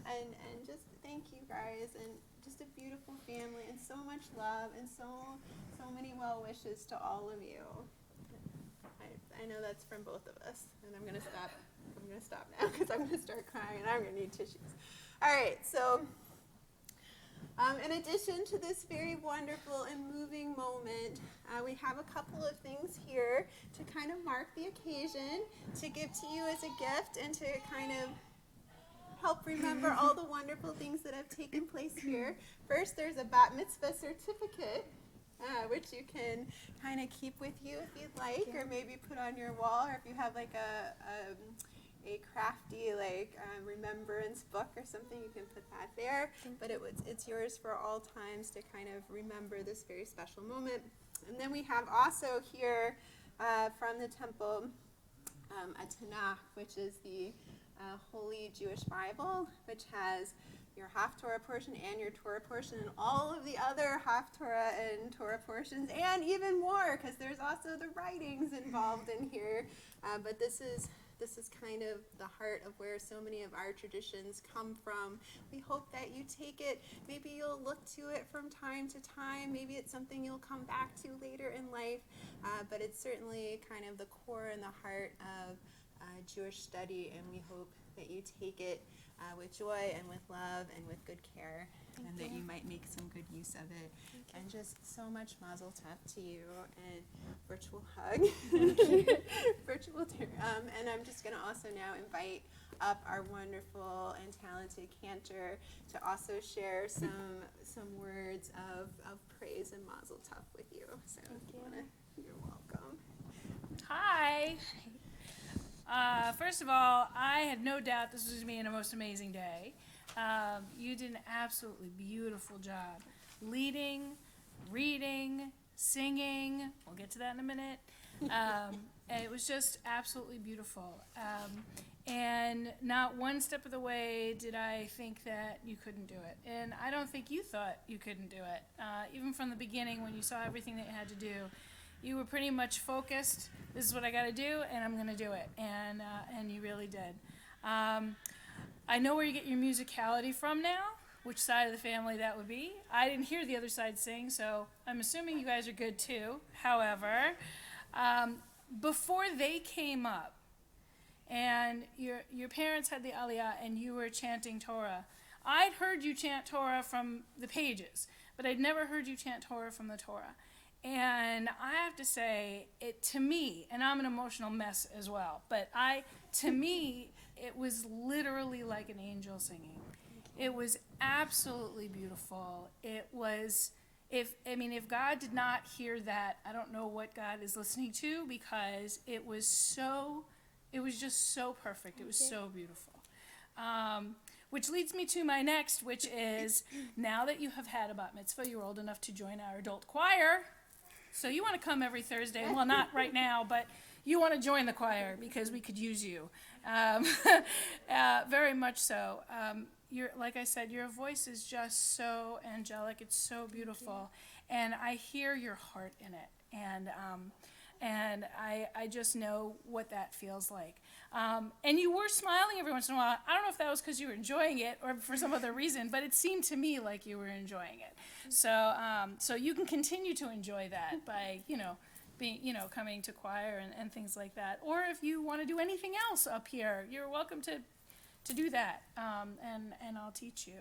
And just thank you guys, and just a beautiful family and so much love and so many well wishes to all of you. I know that's from both of us, and I'm gonna stop now because I'm gonna start crying and I'm gonna need tissues. All right, so in addition to this very wonderful and moving moment, we have a couple of things here to kind of mark the occasion, to give to you as a gift and to kind of help remember all the wonderful things that have taken place here. First, there's a bat mitzvah certificate, which you can kind of keep with you if you'd like, or maybe put on your wall, or if you have like a crafty remembrance book or something, you can put that there. But it's yours for all times to kind of remember this very special moment. And then we have also here from the temple a Tanakh, which is the Holy Jewish Bible, which has your Haftorah portion and your Torah portion and all of the other Haftorah and Torah portions, and even more, because there's also the writings involved in here. But this is kind of the heart of where so many of our traditions come from. We hope that you take it. Maybe you'll look to it from time to time. Maybe it's something you'll come back to later in life. But it's certainly kind of the core and the heart of Jewish study, and we hope that you take it with joy and with love and with good care, and that you might make some good use of it. And just so much mazel tov to you, and virtual hug, virtual tear. And I'm just going to also now invite up our wonderful and talented cantor to also share some words of praise and mazel tov with you. So you're welcome. Hi. First of all, I had no doubt this was going to be the most amazing day. You did an absolutely beautiful job leading, reading, singing. We'll get to that in a minute. It was just absolutely beautiful. And not one step of the way did I think that you couldn't do it. And I don't think you thought you couldn't do it. Even from the beginning, when you saw everything that you had to do, you were pretty much focused. This is what I got to do, and I'm going to do it. And you really did. I know where you get your musicality from now, which side of the family that would be. I didn't hear the other side sing, so I'm assuming you guys are good too. However, before they came up, and your parents had the Aliyah, and you were chanting Torah, I'd heard you chant Torah from the pages, but I'd never heard you chant Torah from the Torah. And I have to say, it to me, and I'm an emotional mess as well, but to me, it was literally like an angel singing. It was absolutely beautiful. It was, if God did not hear that, I don't know what God is listening to, because it was just so perfect. It was so beautiful. Which leads me to my next, which is, now that you have had a bat mitzvah, you're old enough to join our adult choir. So you want to come every Thursday. Well, not right now, but you want to join the choir because we could use you. Very much so. Like I said, your voice is just so angelic. It's so beautiful. And I hear your heart in it. And I just know what that feels like. And you were smiling every once in a while. I don't know if that was because you were enjoying it or for some other reason, but it seemed to me like you were enjoying it. So you can continue to enjoy that by, coming to choir and things like that. Or if you want to do anything else up here, you're welcome to do that, and I'll teach you.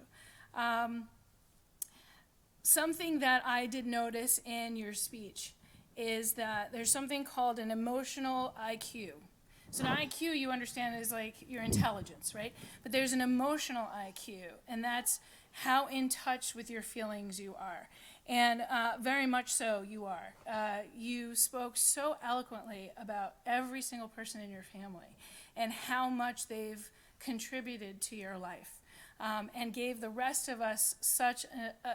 Something that I did notice in your speech is that there's something called an emotional IQ. So an IQ, you understand, is like your intelligence, right? But there's an emotional IQ, and that's how in touch with your feelings you are. And very much so you are. You spoke so eloquently about every single person in your family and how much they've contributed to your life, and gave the rest of us such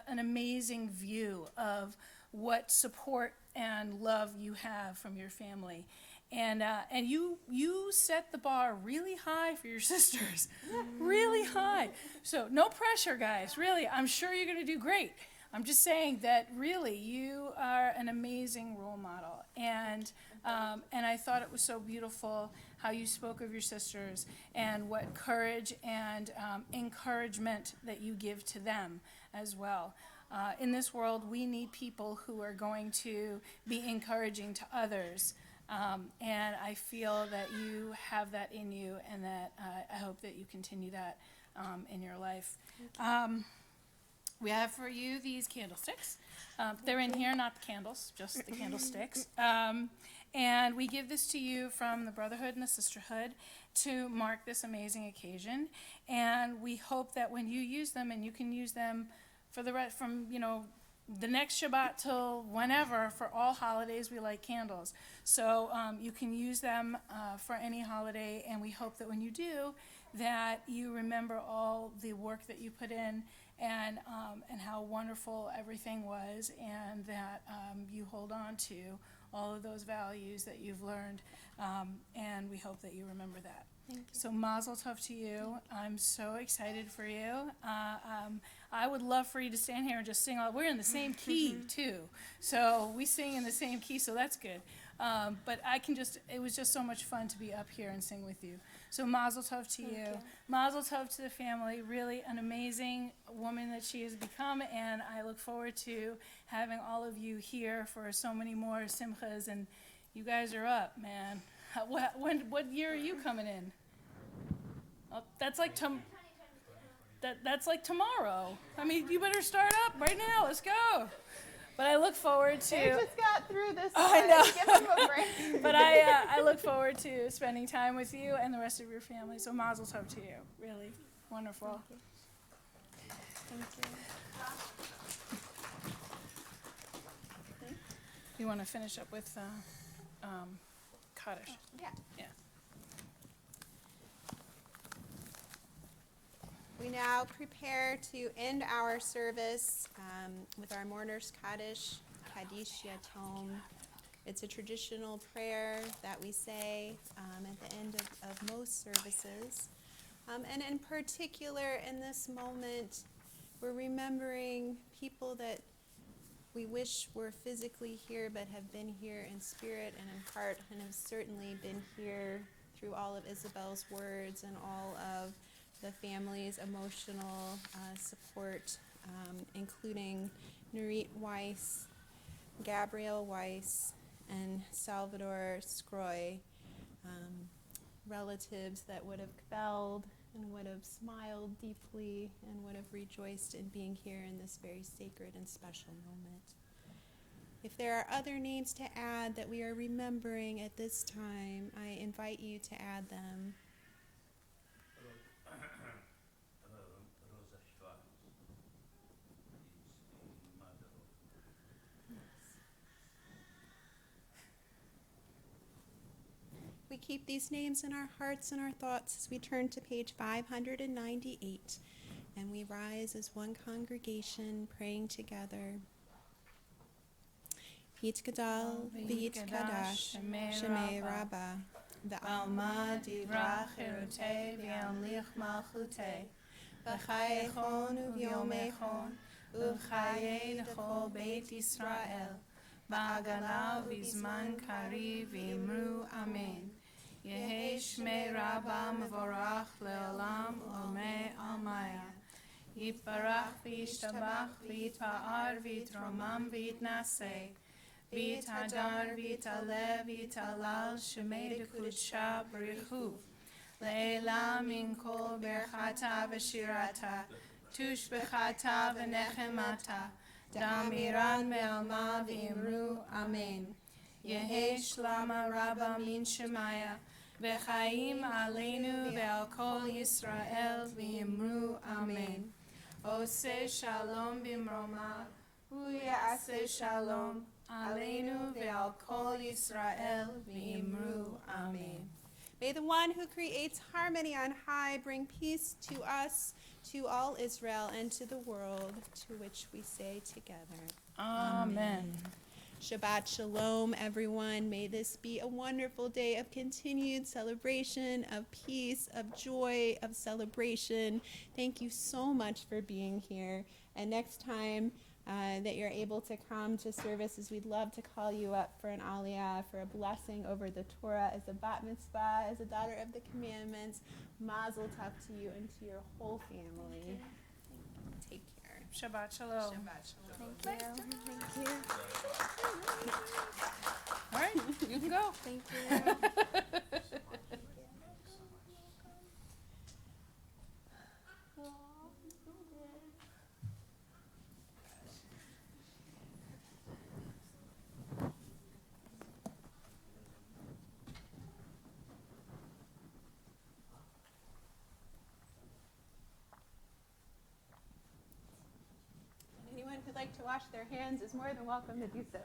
an amazing view of what support and love you have from your family. And you set the bar really high for your sisters, really high. So no pressure, guys, really. I'm sure you're going to do great. I'm just saying that really you are an amazing role model. And I thought it was so beautiful how you spoke of your sisters and what courage and encouragement that you give to them as well. In this world, we need people who are going to be encouraging to others. And I feel that you have that in you, and that I hope that you continue that in your life. We have for you these candlesticks. They're in here, not the candles, just the candlesticks. And we give this to you from the Brotherhood and the Sisterhood to mark this amazing occasion. And we hope that when you use them, and you can use them for the rest, from the next Shabbat till whenever, for all holidays we light candles. So you can use them for any holiday, and we hope that when you do, that you remember all the work that you put in, and how wonderful everything was, and that you hold on to all of those values that you've learned, and we hope that you remember that. Thank you. So Mazel Tov to you. I'm so excited for you. I would love for you to stand here and just sing. We're in the same key too, so we sing in the same key, so that's good. But it was just so much fun to be up here and sing with you. So Mazel Tov to you. Mazel Tov to the family. Really an amazing woman that she has become, and I look forward to having all of you here for so many more simchas. And you guys are up, man. What year are you coming in? That's like that's like tomorrow. I mean, you better start up right now. Let's go. But I look forward to. They just got through this. I know. Give them a break. But I look forward to spending time with you and the rest of your family. So Mazel Tov to you. Really wonderful. Thank you. You want to finish up with Kaddish? Yeah. Yeah. We now prepare to end our service with our mourners Kaddish, Kaddish Yatom. It's a traditional prayer that we say at the end of most services. And in particular, in this moment, we're remembering people that we wish were physically here but have been here in spirit and in heart, and have certainly been here through all of Isabel's words and all of the family's emotional support, including Nurit Weiss, Gabrielle Weiss, and Salvador Scroy, relatives that would have felt and would have smiled deeply and would have rejoiced in being here in this very sacred and special moment. If there are other names to add that we are remembering at this time, I invite you to add them. Rosa Schwartz is the mother of We keep these names in our hearts and our thoughts as we turn to page 598, and we rise as one congregation praying together. V'yit gadal, v'yit kadash, shemei Rabbah, v'alma divrach erutei, v'yamlich malchutei, v'chai echon u'vyom echon, u'chayei d'chol beit Yisrael, v'agala v'zman kari v'imru amen. Yehi shmei Rabbah mevorach le'olam u'mei almaya. Yiparach v'yishtabach v'yitpa'ar v'yitromam v'yitnaseh. V'yithadar v'yitalev v'yitalal shemei d'kudsha b'richu. Le'ela min kol berchata v'shirata. Tush b'chata v'nechemata. Damiran me'alma v'imru amen. Yehi shlama Rabbah min shemaya. V'chaim aleinu ve'al kol Yisrael v'imru amen. Ose shalom b'mroma, u'yaseh shalom, aleinu ve'al kol Yisrael v'imru amen. May the one who creates harmony on high bring peace to us, to all Israel, and to the world, to which we say together, Amen. Shabbat Shalom, everyone. May this be a wonderful day of continued celebration, of peace, of joy, of celebration. Thank you so much for being here. And next time that you're able to come to services, we'd love to call you up for an aliyah, for a blessing over the Torah, as a bat mitzvah, as a daughter of the commandments. Mazel tov to you and to your whole family. Take care. Shabbat shalom. Thank you. Thank you. All right, you can go. Thank you. Anyone who'd like to wash their hands is more than welcome to do so.